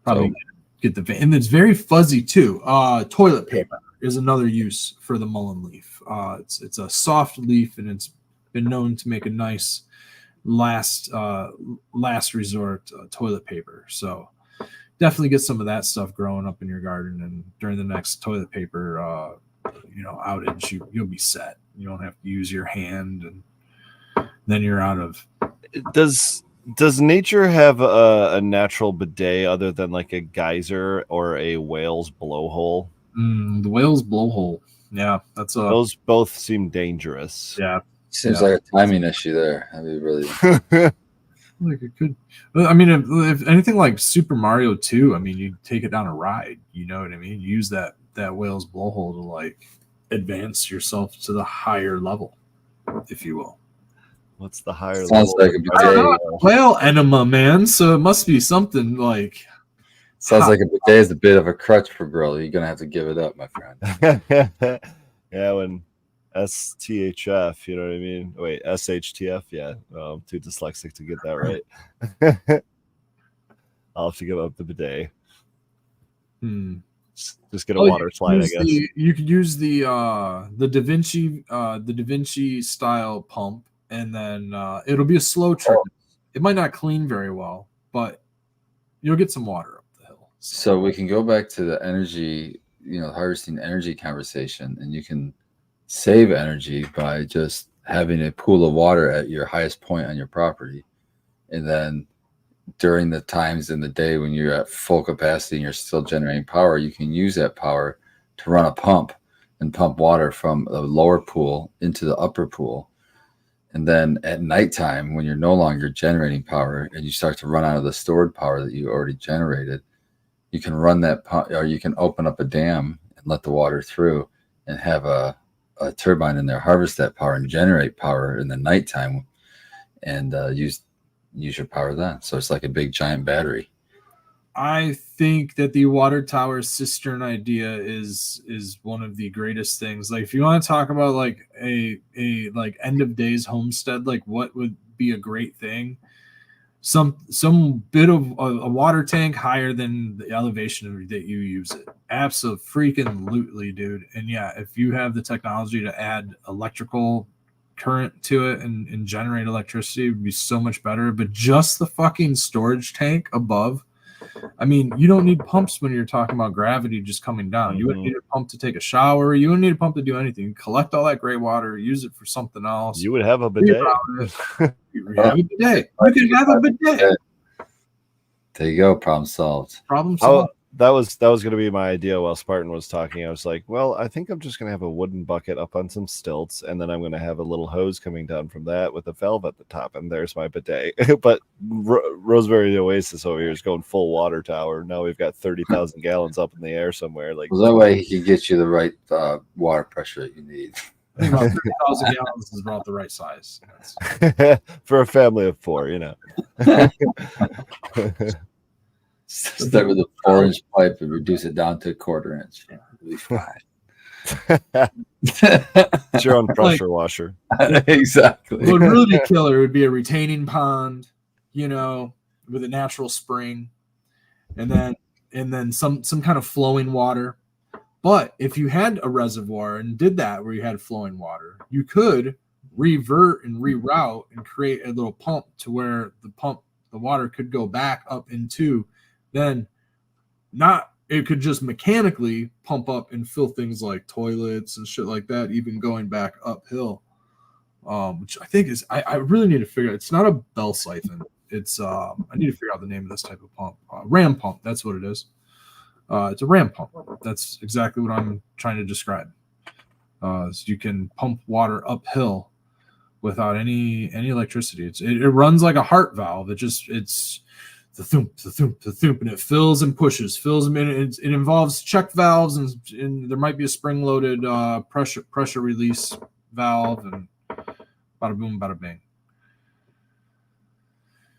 Probably. So- Get the and it's very fuzzy too. Toilet paper is another use for the mullen leaf. It's a soft leaf and it's been known to make a nice last resort toilet paper. So definitely get some of that stuff growing up in your garden, and during the next toilet paper outage, you'll be set. You don't have to use your hand, and then you're out of. Does nature have a natural bidet other than like a geyser or a whale's blowhole? The whale's blowhole. Yeah, that's a Those both seem dangerous. yeah. Seems Yeah. like a timing issue there. That'd be really. Like it could. I mean, if anything like Super Mario 2, I mean, you take it down a ride. You know what I mean? Use that whale's blowhole to like advance yourself to the higher level, if you will. What's the higher Sounds level? like a I don't bidet. know. Whale enema, man. So it must be something like Sounds like a bidet is a bit of a crutch for girl. You're gonna have to give it up, my friend. Yeah, when STHF, you know what I mean? Wait, SHTF, yeah. I'm too dyslexic to get that right. I'll have to give up the bidet. Just get a water slide, I guess. You could use the Da Vinci style pump, and then it'll be a slow trip. It might not clean very well, but you'll get some water up the hill. So we can go back to the energy, harvesting energy conversation, and you can save energy by just having a pool of water at your highest point on your property, and then during the times in the day when you're at full capacity and you're still generating power, you can use that power to run a pump and pump water from the lower pool into the upper pool. And then at nighttime, when you're no longer generating power and you start to run out of the stored power that you already generated, you can run that pump, or you can open up a dam and let the water through and have a turbine in there harvest that power and generate power in the nighttime, and use your power then. So it's like a big giant battery. I think that the water tower cistern idea is one of the greatest things. Like, if you want to talk about like a like end of days homestead, like what would be a great thing? Some bit of a water tank higher than the elevation that you use it. Absolutely, dude. And yeah, if you have the technology to add electrical current to it and generate electricity, would be so much better. But just the fucking storage tank above, I mean, you don't need pumps when you're talking about gravity just coming down. You wouldn't need a pump to take a shower. You wouldn't need a pump to do anything. You collect all that gray water, use it for something else. You would have a bidet. You have a bidet. You can have a bidet. There you go. Problem solved. Problem solved. That was going to be my idea while Spartan was talking. I was like, well, I think I'm just going to have a wooden bucket up on some stilts, and then I'm going to have a little hose coming down from that with a valve at the top, and there's my bidet. But Roseberry Oasis over here is going full water tower. Now we've got 30,000 gallons up in the air somewhere. Like, well, that way he can get you the right water pressure that you need. I think about 30,000 gallons is about the right size. for a family of 4, you know. Start with a 4-inch pipe and reduce it down to a 1/4 inch. It'll be fine. It's your own pressure washer. Exactly. What would really be killer would be a retaining pond, with a natural spring, and then some kind of flowing water. But if you had a reservoir and did that where you had flowing water, you could revert and reroute and create a little pump to where the water could go back up into. Then it could just mechanically pump up and fill things like toilets and shit like that, even going back uphill. Which I think is, I really need to figure out. It's not a bell siphon. It's, I need to figure out the name of this type of pump. Ram pump. That's what it is. It's a ram pump. That's exactly what I'm trying to describe. So you can pump water uphill without any electricity. It runs like a heart valve. It's the thump, the thump, the thump, and it fills and pushes, fills them in. It involves check valves, and there might be a spring-loaded pressure release valve, and bada boom, bada bing.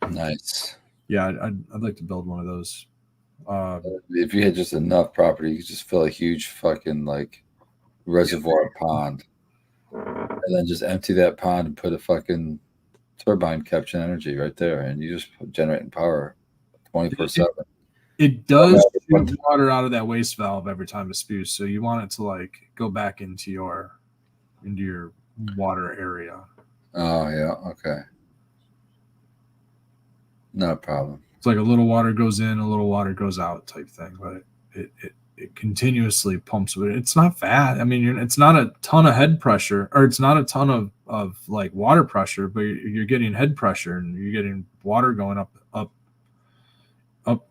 Nice. Yeah, I'd like to build one of those. If you had just enough property, you could just fill a huge fucking like reservoir pond, and then just empty that pond and put a fucking turbine capturing energy right there, and you just generating power 24/7. It does shoot water out of that waste valve every time it spews, so you want it to like go back into your water area. Oh yeah, okay, not a problem. It's like a little water goes in, a little water goes out type thing, but it continuously pumps. It's not fast. I mean, it's not a ton of head pressure, or it's not a ton of like water pressure, but you're getting head pressure and you're getting water going up.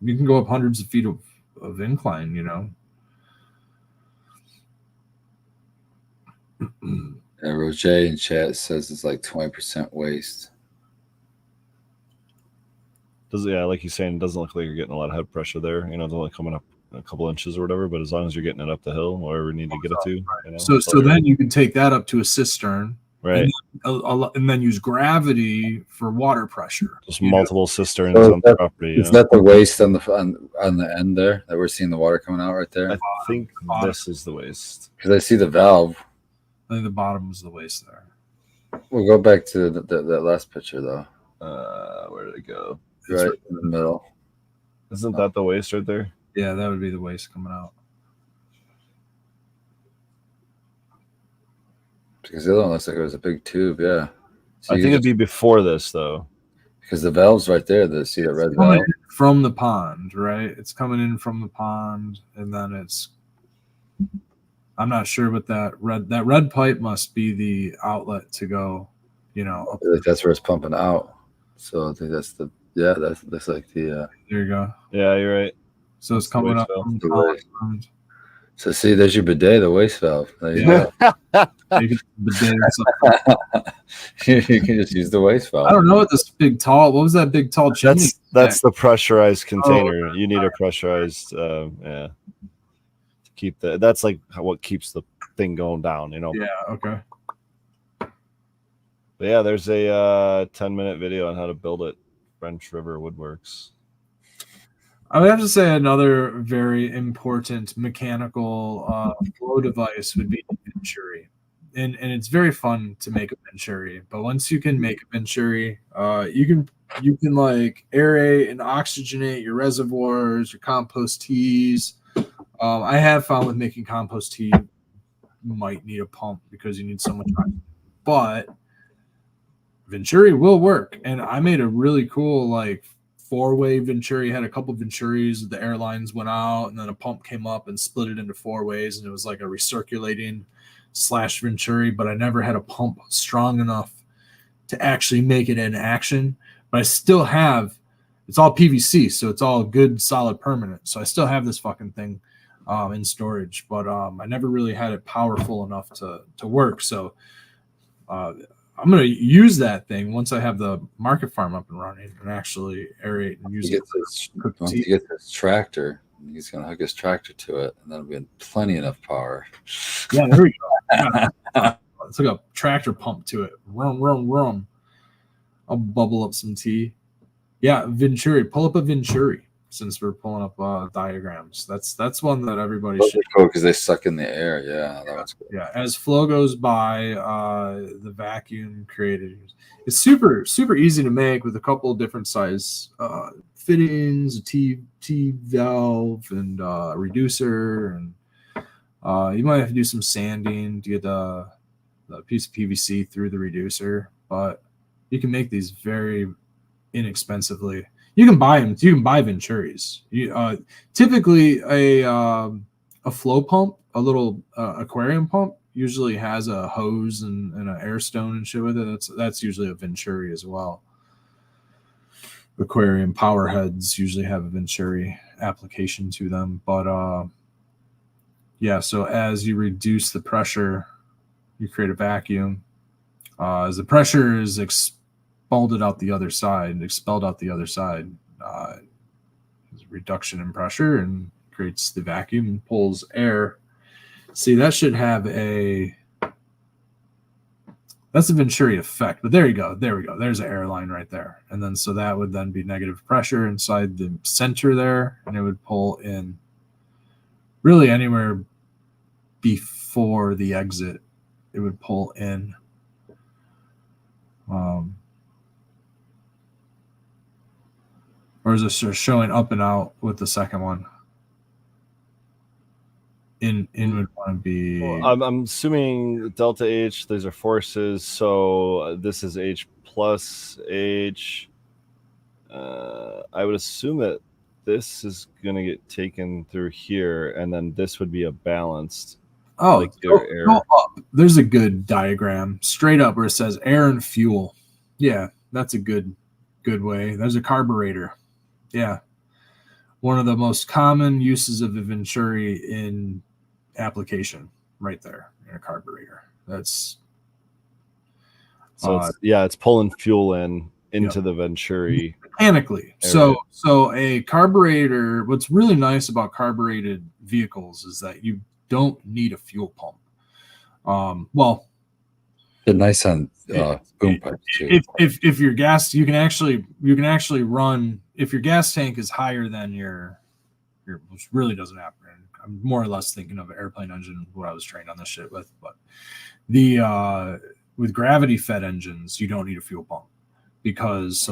You can go up hundreds of feet of incline, Roger in chat says it's like 20% waste. Like you're saying, it doesn't look like you're getting a lot of head pressure there. It's only coming up a couple inches or whatever, but as long as you're getting it up the hill, wherever you need to get it to. So then you can take that up to a cistern. Right. and then use gravity for water pressure. Just you know? multiple cisterns So on the property. Is that the waste on the end there that we're seeing the water coming out right there? I think this is the waste. Because I see the valve. I think the bottom was the waste there. We'll go back to that last picture though. Where did it go? It's Right in the middle. Isn't that the waste right there? Yeah, that would be the waste coming out. Because the other one looks like it was a big tube. Yeah. So I you think it'd just- be before this though. because the valve's right there. See that red Coming valve? in from the pond, right? It's coming in from the pond, and then it's. I'm not sure what that red pipe must be the outlet to go, up I think that's where it's pumping out. So I think that's that's like the. there. You go. Yeah, you're right. So it's That's the coming waste up valve. from the The waste. pond. So see, there's your bidet, the waste valve. There you Yeah. go. You can- You can just use the waste valve. I don't know what this what was that big tall chimney? That's the pressurized container. You need a pressurized, to keep that's like what keeps the thing going down, Yeah. Okay. But yeah, there's a 10-minute video on how to build it. French River Woodworks. I would have to say another very important mechanical flow device would be the Venturi. And it's very fun to make a Venturi, but once you can make a Venturi, you can like aerate and oxygenate your reservoirs, your compost teas. I have found with making compost tea, you might need a pump because you need so much oxygen. But Venturi will work, and I made a really cool like 4-way Venturi. Had a couple of Venturis. The airlines went out, and then a pump came up and split it into 4 ways, and it was like a recirculating / Venturi. But I never had a pump strong enough to actually make it in action. But I still have. It's all PVC, so it's all good, solid, permanent. So I still have this fucking thing in storage, but I never really had it powerful enough to work. So I'm going to use that thing once I have the market farm up and running and actually aerate and use it. Once he gets this tractor, he's going to hook his tractor to it, and that'll be plenty enough power. Yeah, there we go. It's like a tractor pump to it. Rum, rum, rum. I'll bubble up some tea. Yeah, Venturi. Pull up a Venturi since we're pulling up diagrams. That's one that everybody Those should. are cool because they suck in the air. Yeah, that one's cool. Yeah, as flow goes by, the vacuum created. It's super easy to make with a couple of different size fittings, a T valve, and reducer, and you might have to do some sanding to get the piece of PVC through the reducer. But you can make these very inexpensively. You can buy them. You can buy Venturis. Typically a flow pump, a little aquarium pump, usually has a hose and an air stone and shit with it. That's usually a Venturi as well. Aquarium power heads usually have a Venturi application to them, but yeah. So as you reduce the pressure, you create a vacuum. As the pressure is expelled out the other side, there's a reduction in pressure and creates the vacuum and pulls air. See, that should have that's a Venturi effect, but there you go. There we go. There's an air line right there. And then, so that would then be negative pressure inside the center there, and it would pull in really anywhere before the exit. It would pull in. Or is it showing up and out with the second one? In would want to be. Well, I'm assuming delta H, these are forces. So this is H plus H. I would assume that this is going to get taken through here, and then this would be a balanced. Oh, like go their up. There's a good diagram straight up where it says air and fuel. Yeah, that's a good way. There's a carburetor. Yeah. One of the most common uses of a Venturi in application right there in a carburetor. That's So it's pulling fuel into the Venturi. mechanically. area. So a carburetor, what's really nice about carbureted vehicles is that you don't need a fuel pump. Well, They're nice on boom pipes too. If your gas, you can actually run if your gas tank is higher than your which really doesn't happen. I'm more or less thinking of an airplane engine, what I was trained on this shit with, but the with gravity fed engines, you don't need a fuel pump because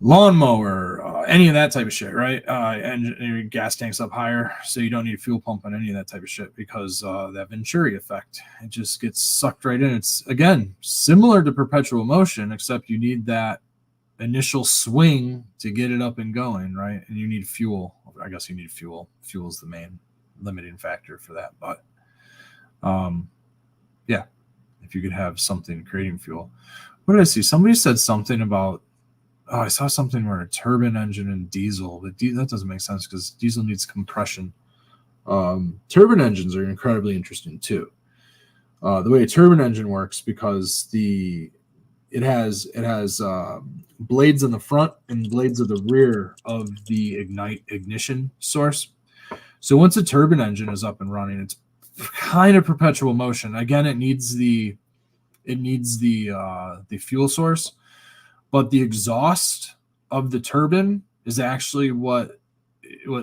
lawnmower, any of that type of shit, right? And your gas tank's up higher, so you don't need a fuel pump on any of that type of shit because that Venturi effect, it just gets sucked right in. It's again similar to perpetual motion, except you need that initial swing to get it up and going, right? And you need fuel. I guess you need fuel. Fuel is the main limiting factor for that, but yeah, if you could have something creating fuel. What did I see? Somebody said something about. Oh, I saw something where a turbine engine and diesel, but that doesn't make sense because diesel needs compression. Turbine engines are incredibly interesting too. The way a turbine engine works, because it has blades in the front and blades at the rear of the ignition source. So once a turbine engine is up and running, it's kind of perpetual motion. Again, it needs the fuel source. But the exhaust of the turbine is actually what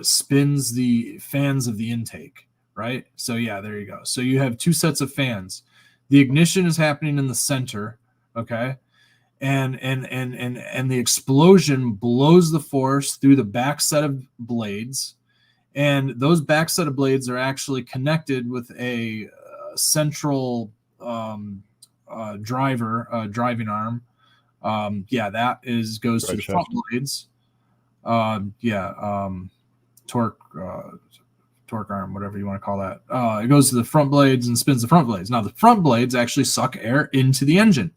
spins the fans of the intake, right? So yeah, there you go. So you have two sets of fans. The ignition is happening in the center, okay? And the explosion blows the force through the back set of blades, and those back set of blades are actually connected with a central driving arm. That goes to the front blades. Torque arm, whatever you want to call that. It goes to the front blades and spins the front blades. Now the front blades actually suck air into the engine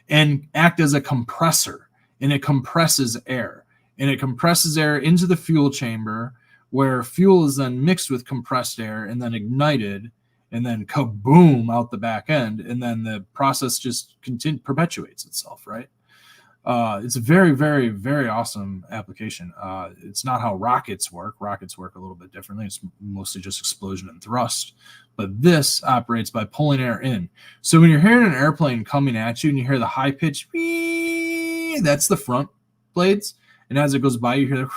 and act as a compressor, and it compresses air. And it compresses air into the fuel chamber, where fuel is then mixed with compressed air and then ignited, and then kaboom out the back end, and then the process just perpetuates itself, right? It's a very, very, very awesome application. It's not how rockets work. Rockets work a little bit differently. It's mostly just explosion and thrust. But this operates by pulling air in. So when you're hearing an airplane coming at you and you hear the high pitch, that's the front blades. And as it goes by, you hear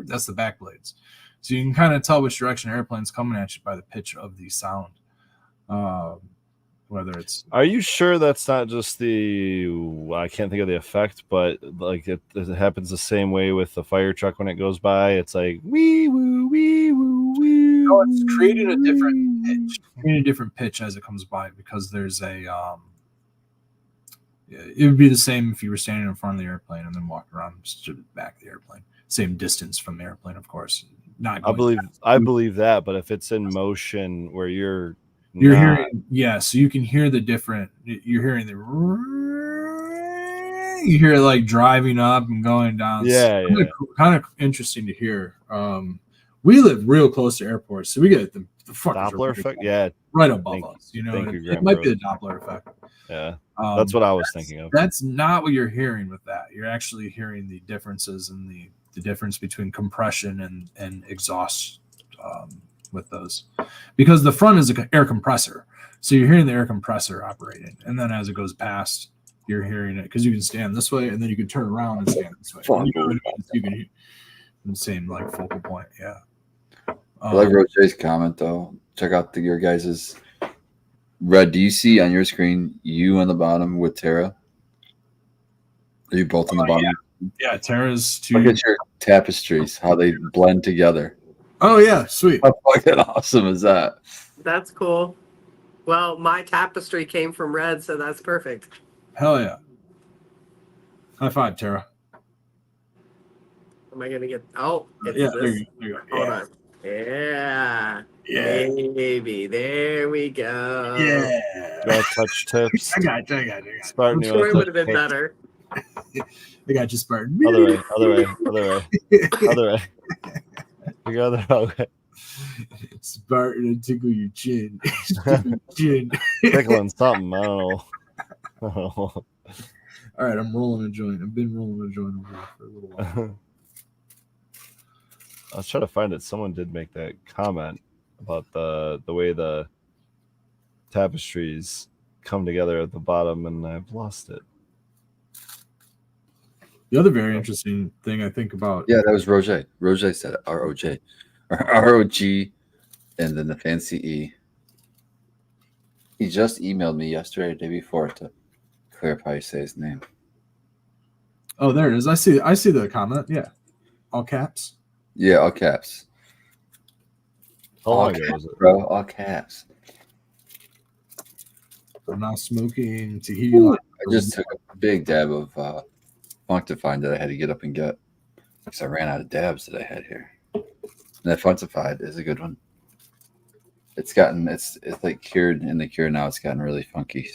that's the back blades. So you can kind of tell which direction an airplane's coming at you by the pitch of the sound. Whether it's, are you sure that's not just I can't think of the effect, but like it happens the same way with the fire truck when it goes by? It's like wee woo wee woo wee. No, it's creating a different pitch as it comes by, because there's it would be the same if you were standing in front of the airplane and then walked around to the back of the airplane, same distance from the airplane, of course. I believe that, but if it's in motion where you're hearing, so you can hear the different. You hear it like driving up and going down. Yeah, kind of interesting to hear. We live real close to airports, so we get the Doppler effect. Yeah, right above us. You know, it might be the Doppler effect. Yeah, that's what I was thinking of. That's not what you're hearing with that. You're actually hearing the differences in the difference between compression and exhaust. With those, because the front is an air compressor, so you're hearing the air compressor operating, and then as it goes past, you're hearing it because you can stand this way and then you can turn around and stand this way. You can hear the same like focal point. Yeah. I like Roche's comment though. Check out your guys's. Red, do you see on your screen you on the bottom with Tara? Are you both on the bottom? Yeah, Tara's too. Look at your tapestries, how they blend together. Oh yeah, sweet. How fucking awesome is that? That's cool. Well, my tapestry came from Red, so that's perfect. Hell yeah. High five, Tara. Am I gonna get? Oh, it's yeah. this. There you go. Hold on. Yeah. Yeah. Baby, there we go. Yeah. Got touch tips. I got you. Spartan, I'm sure it would have been better. I got you, Spartan. Other way. You go the wrong way. Spartan and tickle your chin. Tickling something. I don't know. All right, I'm rolling a joint. I've been rolling a joint over here for a little while. I was trying to find it. Someone did make that comment about the way the tapestries come together at the bottom, and I've lost it. The other very interesting thing I think about. Yeah, that was Roger. Roger said it. ROJ. Or ROG, and then the fancy E. He just emailed me yesterday or the day before to clarify how you say his name. Oh, there it is. I see the comment. Yeah. All caps. Yeah, all caps. How All long ago caps, was it? bro. All caps. I'm not smoking tequila. I just took a big dab of Functified that I had to get up and get because I ran out of dabs that I had here. And that Functified is a good one. It's like cured in the cure now. It's gotten really funky.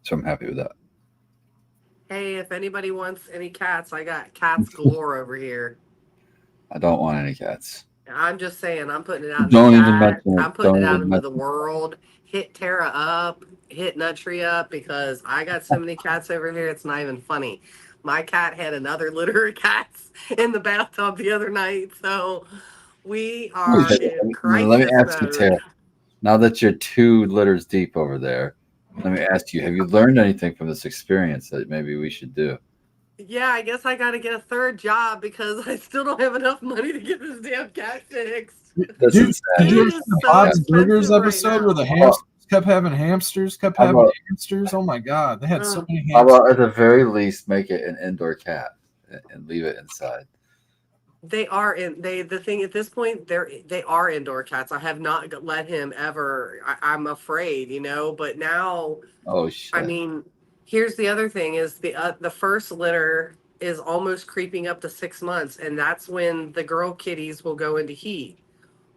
So I'm happy with that. Hey, if anybody wants any cats, I got cats galore over here. I don't want any cats. I'm just saying, I'm putting it out. Don't in the even chat. mention it. I'm putting Don't it out even into the mention it. world. Hit Tara up. Hit Nuttree up because I got so many cats over here. It's not even funny. My cat had another litter of cats in the bathtub the other night, so we are in crisis Let me ask you, mode. Tara. Now that you're 2 litters deep over there, let me ask you: have you learned anything from this experience that maybe we should do? Yeah, I guess I got to get a third job because I still don't have enough money to get this damn cat fixed. That's Dude, insane. did you It ever is see the so Bob's expensive Burgers right episode now. where the hamsters kept having hamsters, kept How having about- hamsters? Oh my god, they had so Ugh. many How hamsters. about at the very least make it an indoor cat and leave it inside? They are in the thing at this point they are indoor cats. I have not let him ever. I'm afraid, but now Oh shit! I mean, here's the other thing is the first litter is almost creeping up to 6 months, and that's when the girl kitties will go into heat.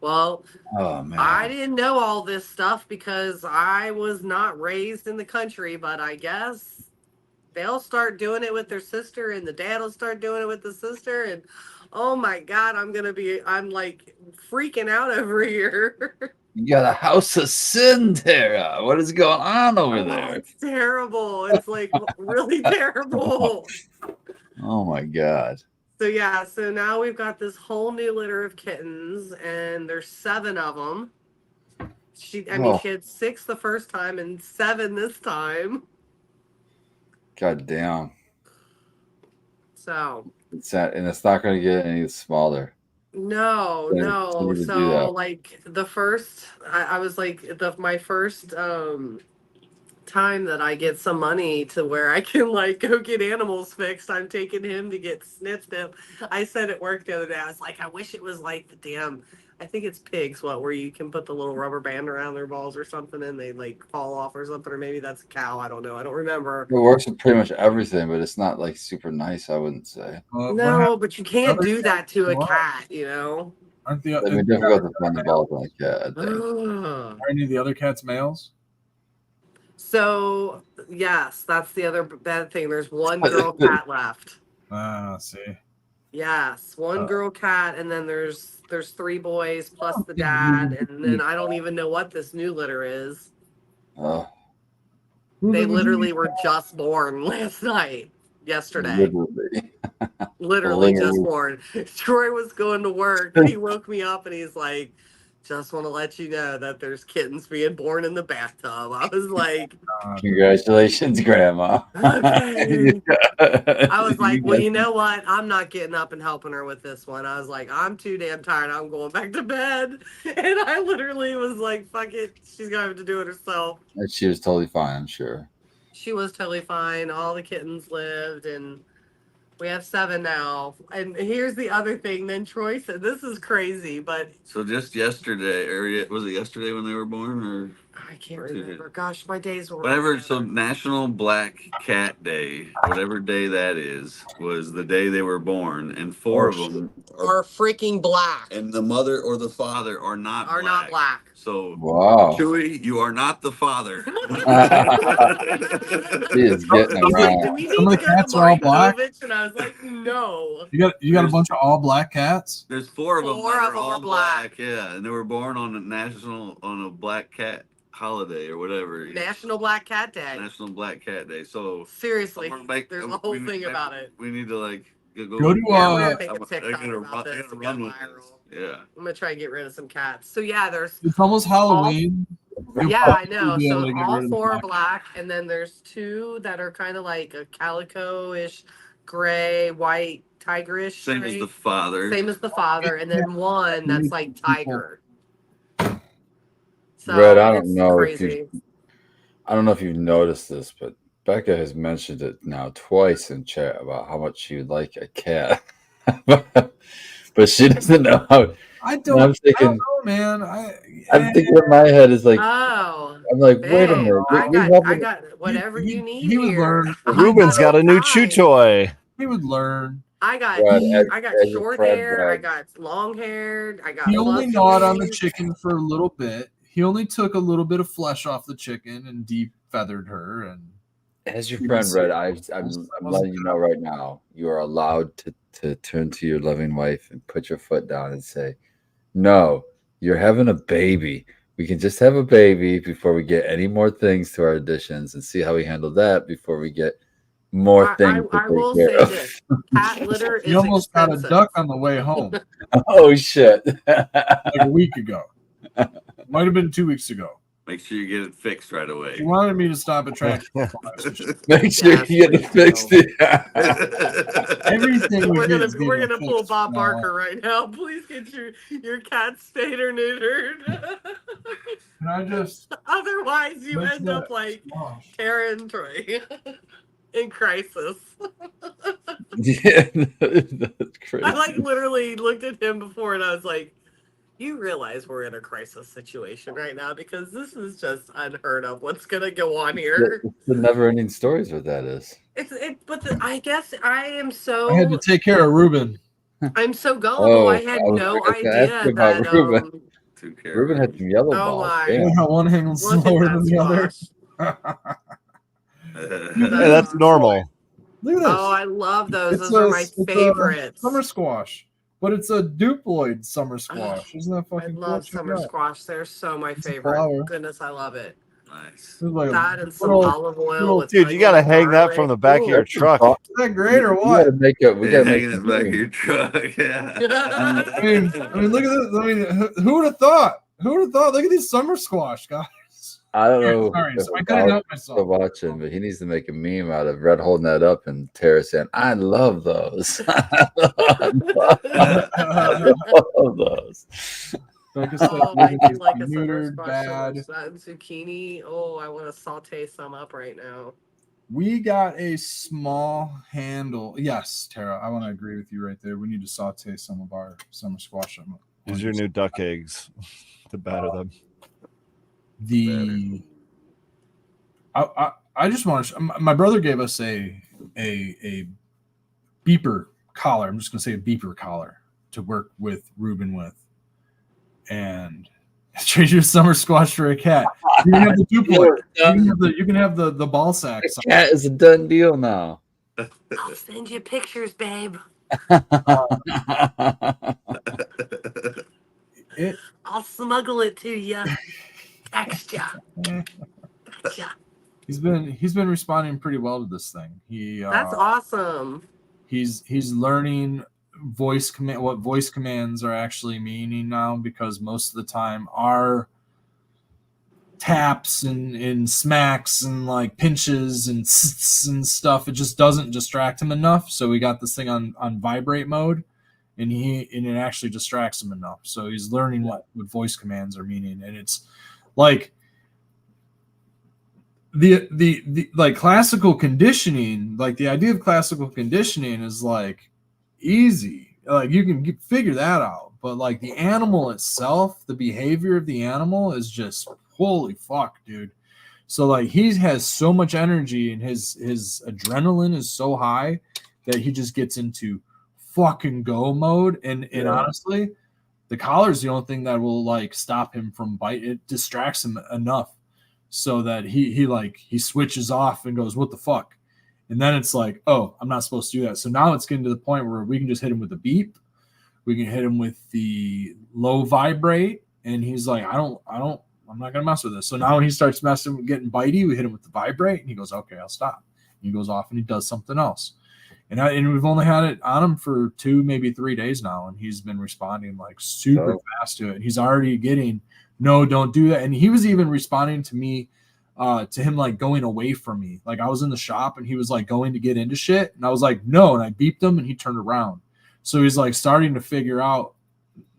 Well, Oh man! I didn't know all this stuff because I was not raised in the country, but I guess they'll start doing it with their sister and the dad will start doing it with the sister, and oh my god, I'm like freaking out over here. You got a house of sin, Tara. What is going on over Oh, there? it's terrible. It's like really terrible. Oh my god! So now we've got this whole new litter of kittens, and there's 7 of them. She had 6 the first time and 7 this time. God damn! So It's not going to get any smaller. no. Continue to do So that. like the first, I was like my first time that I get some money to where I can like go get animals fixed, I'm taking him to get sniffed at. I said at work the other day, I was like, I wish it was like the damn, I think it's pigs, where you can put the little rubber band around their balls or something and they like fall off or something, or maybe that's a cow. I don't know. I don't remember. It works with pretty much everything, but it's not like super nice. I wouldn't say. No, but you can't Other do that to a cats cat, Aren't the It'd be difficult to find the balls like that. I think. Ugh. are any of the other cats males? So yes, that's the other bad thing. There's one girl cat left. See. Yes, one girl cat, and then there's 3 boys plus the dad, and then I don't even know what this new litter is. Oh, They literally were just born yesterday. Literally just born. Troy was going to work, and he woke me up, and he's like, "Just want to let you know that there's kittens being born in the bathtub." I was like, congratulations, Grandma. okay. I was like, well, guys- you know what? I'm not getting up and helping her with this one. I was like, I'm too damn tired. I'm going back to bed. And I literally was like, fuck it. She's going to have to do it herself. And she was totally fine, I'm sure. She was totally fine. All the kittens lived, and we have 7 now. And here's the other thing. Then Troy said, this is crazy, but So just yesterday, or was it yesterday when they were born, or I can't remember. Gosh, my days were whatever? So National Black Cat Day, whatever day that is, was the day they were born, and 4 of them are freaking black. and the mother or the father are not black. So Wow. Chewy, you are not the father. She is getting He's like, do around. we Some need of to the go cats to are all Mike black? Lovitch? And I was like, no. You got a bunch of all black cats? There's 4 of them. 4 that of are them are all black. Yeah, and they were born on a Black Cat holiday or whatever. National Black Cat Day. National Black Cat Day. So Seriously, I'm gonna make- there's a whole we need- thing about it. We need to like Go to, Yeah, we're uh, gonna make a TikTok about this to go viral. Yeah. I'm gonna try to get rid of some cats. So yeah, there's It's almost Halloween. You'll yeah, I probably know. be able So to get rid all of the four are black. black, and then there's two that are kind of like a calico-ish, gray, white, tigerish. Same as the trait. father. Same as the father, and then one that's like tiger. So Red, I don't it's know if crazy. I don't know if you've noticed this, but Becca has mentioned it now twice in chat about how much she would like a cat. But she doesn't know how. I I'm don't thinking, know, man. I'm thinking in my head is like, Oh, I'm like, wait a babe, minute. I We got haven't. whatever he- you need he would here. learn. Ruben's got a new chew toy. He would learn. I got Brad, I got as a short friend, hair. I Brad. got long haired. I got He only gnawed on the fluffy. chicken for a little bit. He only took a little bit of flesh off the chicken and deep feathered her. And As your He friend, was- Red, I'm letting you know right now, you are allowed to turn to your loving wife and put your foot down and say, no, you're having a baby. We can just have a baby before we get any more things to our additions and see how we handle that before we get more things to I take will care say of. this: cat litter he is almost got a expensive. duck on the way home Oh, shit. like a week ago. Might have been 2 weeks ago. Make sure you get it fixed right He away. wanted me to stop at Tractor Supply. Make sure Yes, you get it please fixed. Everything we We're get gonna is getting we're gonna pull fixed Bob now. Barker right now. Please get your cat spayed or neutered. Can I just Otherwise, you What's end up that? like Gosh. Tara and Troy in crisis. Yeah, that's crazy. I like literally looked at him before and I was like, you realize we're in a crisis situation right now because this is just unheard of. What's gonna go on here? It's the never-ending stories what that is. I guess I am I had to so take care of Ruben. I'm so gullible. Oh, I had I was no gonna ask idea you about that Ruben. Too Ruben careful. had some yellow Oh balls. my. You know Damn. how one handle's Look at slower that than the other. squash. Hey, that's normal. Look at this. Oh, I love those. It's Those are my it's a favorites. summer squash, but it's a duploid summer squash. Isn't that I fucking cool? love Check it summer out. squash. They're so my It's a favorite. flower. Goodness, I love it. Nice. It's like a That and some little- olive oil little- with Dude, you gotta onion, hang that from garlic. the back of your Ooh. truck. Is that great or We what? gotta make it. We Yeah, gotta make hanging in it. the back of your truck. Yeah. I mean, look at this. I mean, who would have thought? Who would have thought? Look at these summer squash, guys. I don't know Sorry, if so I couldn't help still myself. watching, but he needs to make a meme out of Red holding that up and Tara saying, "I love those. I love those." Like I said, Oh, I Ruben do is like a summer neutered squash bad. so much. That zucchini. Oh, I want to saute some up right now. We got a small handle. Yes, Tara, I want to agree with you right there. We need to saute some of our summer squash. Use your new duck eggs to batter them. I just want to. My brother gave us a beeper collar. I'm just gonna say a beeper collar to work with Ruben with, and trade your summer squash for a cat. You can have the duplex. You can have the ball sack. The cat is a done deal now. I'll send you pictures, babe. I'll smuggle it to you. Text ya. Gotcha. He's been responding pretty well to this thing. That's awesome. He's learning what voice commands are actually meaning now, because most of the time our taps and smacks and like pinches and stuff, it just doesn't distract him enough. So we got this thing on vibrate mode, and it actually distracts him enough. So he's learning what voice commands are meaning, and it's like the like classical conditioning, like the idea of classical conditioning is like easy, like you can figure that out, but like the animal itself, the behavior of the animal is just holy fuck, dude. So like he has so much energy and his adrenaline is so high that he just gets into fucking go mode, and honestly the collar is the only thing that will like stop him from bite. It distracts him enough so that he switches off and goes, what the fuck? And then it's like, oh, I'm not supposed to do that. So now it's getting to the point where we can just hit him with the beep. We can hit him with the low vibrate. And he's like, I'm not going to mess with this. So now when he starts messing with getting bitey, we hit him with the vibrate and he goes, okay, I'll stop. And he goes off and he does something else. And we've only had it on him for 2, maybe 3 days now, and he's been responding like super Oh. fast to it. He's already getting, no, don't do that. And he was even responding to me, to him like going away from me. Like I was in the shop and he was like going to get into shit, and I was like, no, and I beeped him and he turned around. So he's like starting to figure out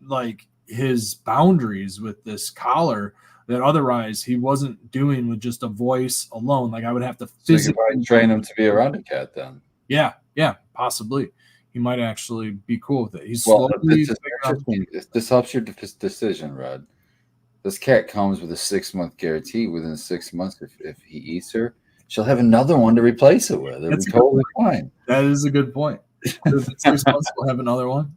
like his boundaries with this collar that otherwise he wasn't doing with just a voice alone. Like I would have to So you could physically probably train him to be around a cat then. yeah, possibly. He might actually be cool with it. He's Well, slowly this, picking up. this helps your decision, Rod. This cat comes with a 6-month guarantee. Within 6 months, if he eats her, she'll have another one to replace it with. It'll That's be a good totally fine. That is a good point. In 6 months, we'll have another one.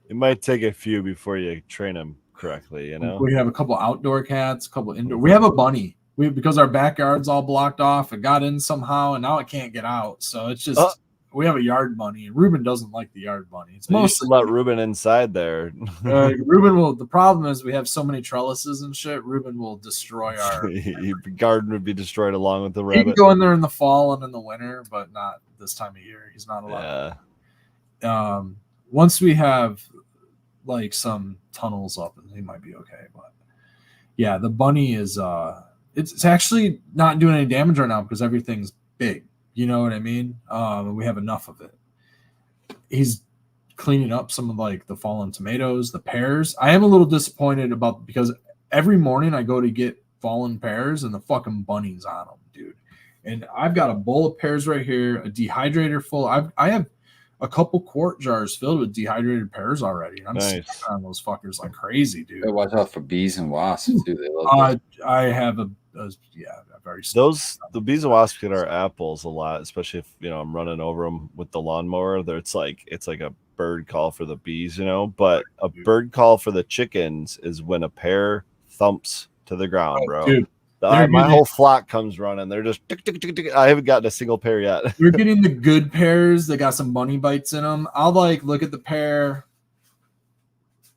It might take a few before you train them correctly, you know. We have a couple outdoor cats, a couple indoor. We have a bunny. Because our backyard's all blocked off. It got in somehow, and now it can't get out. So it's just we have a yard bunny. And Ruben doesn't like the yard bunny. It's You should mostly let Ruben inside there. Ruben will. The problem is we have so many trellises and shit. Ruben will destroy our. Your garden would be destroyed along with the He can rabbit. go in there in the fall and in the winter, but not this time of year. He's not allowed. Yeah. Once we have like some tunnels up, he might be okay. But yeah, the bunny is it's actually not doing any damage right now because everything's big. You know what I mean? And we have enough of it. He's cleaning up some of like the fallen tomatoes, the pears. I am a little disappointed because every morning I go to get fallen pears and the fucking bunny's on them, dude. And I've got a bowl of pears right here, a dehydrator full. I have a couple quart jars filled with dehydrated pears already. And I'm Nice. sitting on those fuckers like crazy, dude. Hey, watch out for bees and wasps too. They love I have I've already The bees and wasps get our apples a lot, especially if I'm running over them with the lawnmower. It's like a bird call for the bees, but a bird call for the chickens is when a pear thumps to the ground, bro. Dude, My whole flock comes running. They're just tick, tick, tick, tick. I haven't gotten a single pear yet. we're getting the good pears that got some bunny bites in them. I'll like look at the pear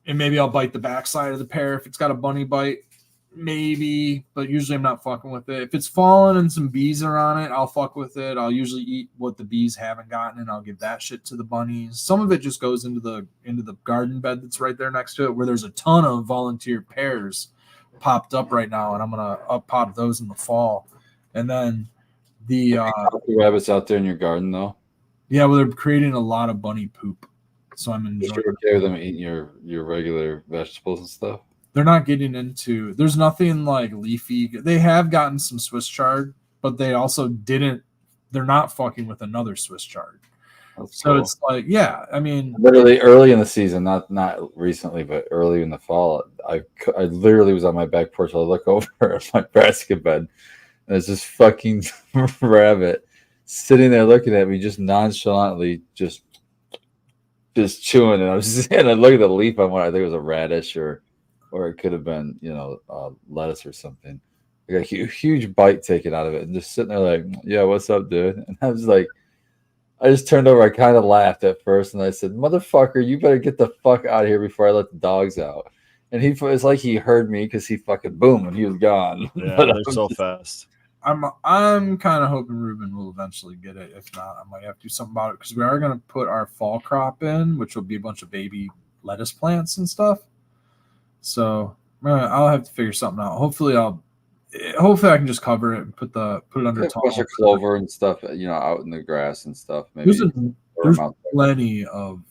and maybe I'll bite the backside of the pear if it's got a bunny bite. Maybe, but usually I'm not fucking with it. If it's fallen and some bees are on it, I'll fuck with it. I'll usually eat what the bees haven't gotten, and I'll give that shit to the bunnies. Some of it just goes into the garden bed that's right there next to it, where there's a ton of volunteer pears popped up right now, and I'm gonna up pot those in the fall. And then the rabbits out there in your garden though. Yeah, well, they're creating a lot of bunny poop, so I'm enjoying. You're okay with them eating your regular vegetables and stuff? They're not getting into. There's nothing like leafy. They have gotten some Swiss chard, but they also didn't. They're not fucking with another Swiss chard. That's So cool. it's like, yeah, I mean, Literally early in the season, not recently, but early in the fall, I literally was on my back porch. I look over at my basket bed, and there's this fucking rabbit sitting there looking at me, just nonchalantly, just chewing. And I look at the leaf on one. I think it was a radish or it could have been, lettuce or something. I got a huge bite taken out of it, and just sitting there like, yeah, what's up, dude? And I was like, I just turned over. I kind of laughed at first, and I said, motherfucker, you better get the fuck out of here before I let the dogs out. And it's like he heard me because he fucking boom, and he was gone. Yeah, But they're so fast. I'm kind of hoping Ruben will eventually get it. If not, I might have to do something about it because we are going to put our fall crop in, which will be a bunch of baby lettuce plants and stuff. So I'll have to figure something out. Hopefully I can just cover it and put it under a bunch of clover and stuff, out in the grass and stuff. Maybe There's plenty of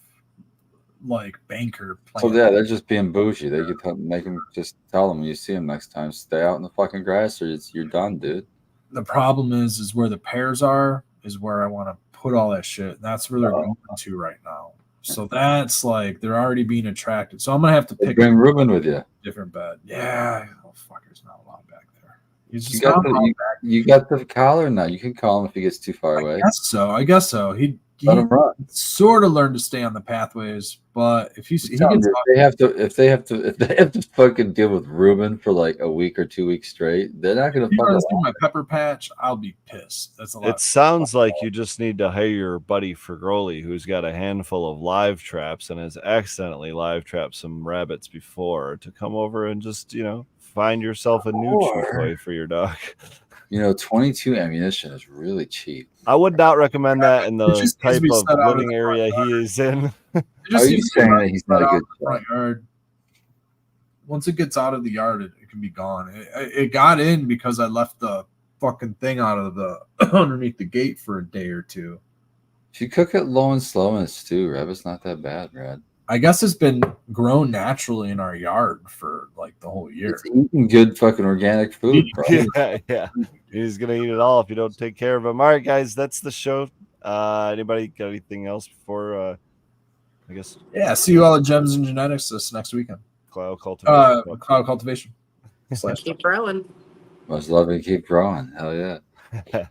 like banker plants. So yeah, they're just being bougie. They could make them just tell them when you see them next time, stay out in the fucking grass or you're done, dude. The problem is where the pears are is where I want to put all that shit. That's where they're going to right now. So that's like they're already being attracted. So I'm gonna have to bring Ruben with you. Different bed. Yeah, fucker's not allowed back there. He's just you got the collar now. You can call him if he gets too far away. I guess so. He sort of learned to stay on the pathways, but if they have to fucking deal with Ruben for like a week or 2 weeks straight, they're not gonna fucking my pepper patch. I'll be pissed. That's a lot. It sounds like you just need to hire your buddy Fergoli, who's got a handful of live traps and has accidentally live trapped some rabbits before, to come over and just find yourself a new chew toy for your dog. 22 ammunition is really cheap. I would not recommend that in It the just needs to type be of set out in living the front area yard. he is in. It Are you needs to be saying that he's not a set out good in the front yard. Once it gets out of the yard, it can be gone. It got in because I left the fucking thing out of the underneath the gate for a day or two. If you cook it low and slow in a stew, Rev, it's not that bad, Brad. I guess it's been grown naturally in our yard for like the whole year. It's eating good fucking organic food, bro. Yeah. He's gonna eat it all if you don't take care of him. All right, guys, that's the show. Anybody got anything else before? I guess Yeah, see you all at Gems and Genetics this next weekend. cloud cultivation. Cloud cultivation. / Keep growing. Must love and keep growing. Hell yeah.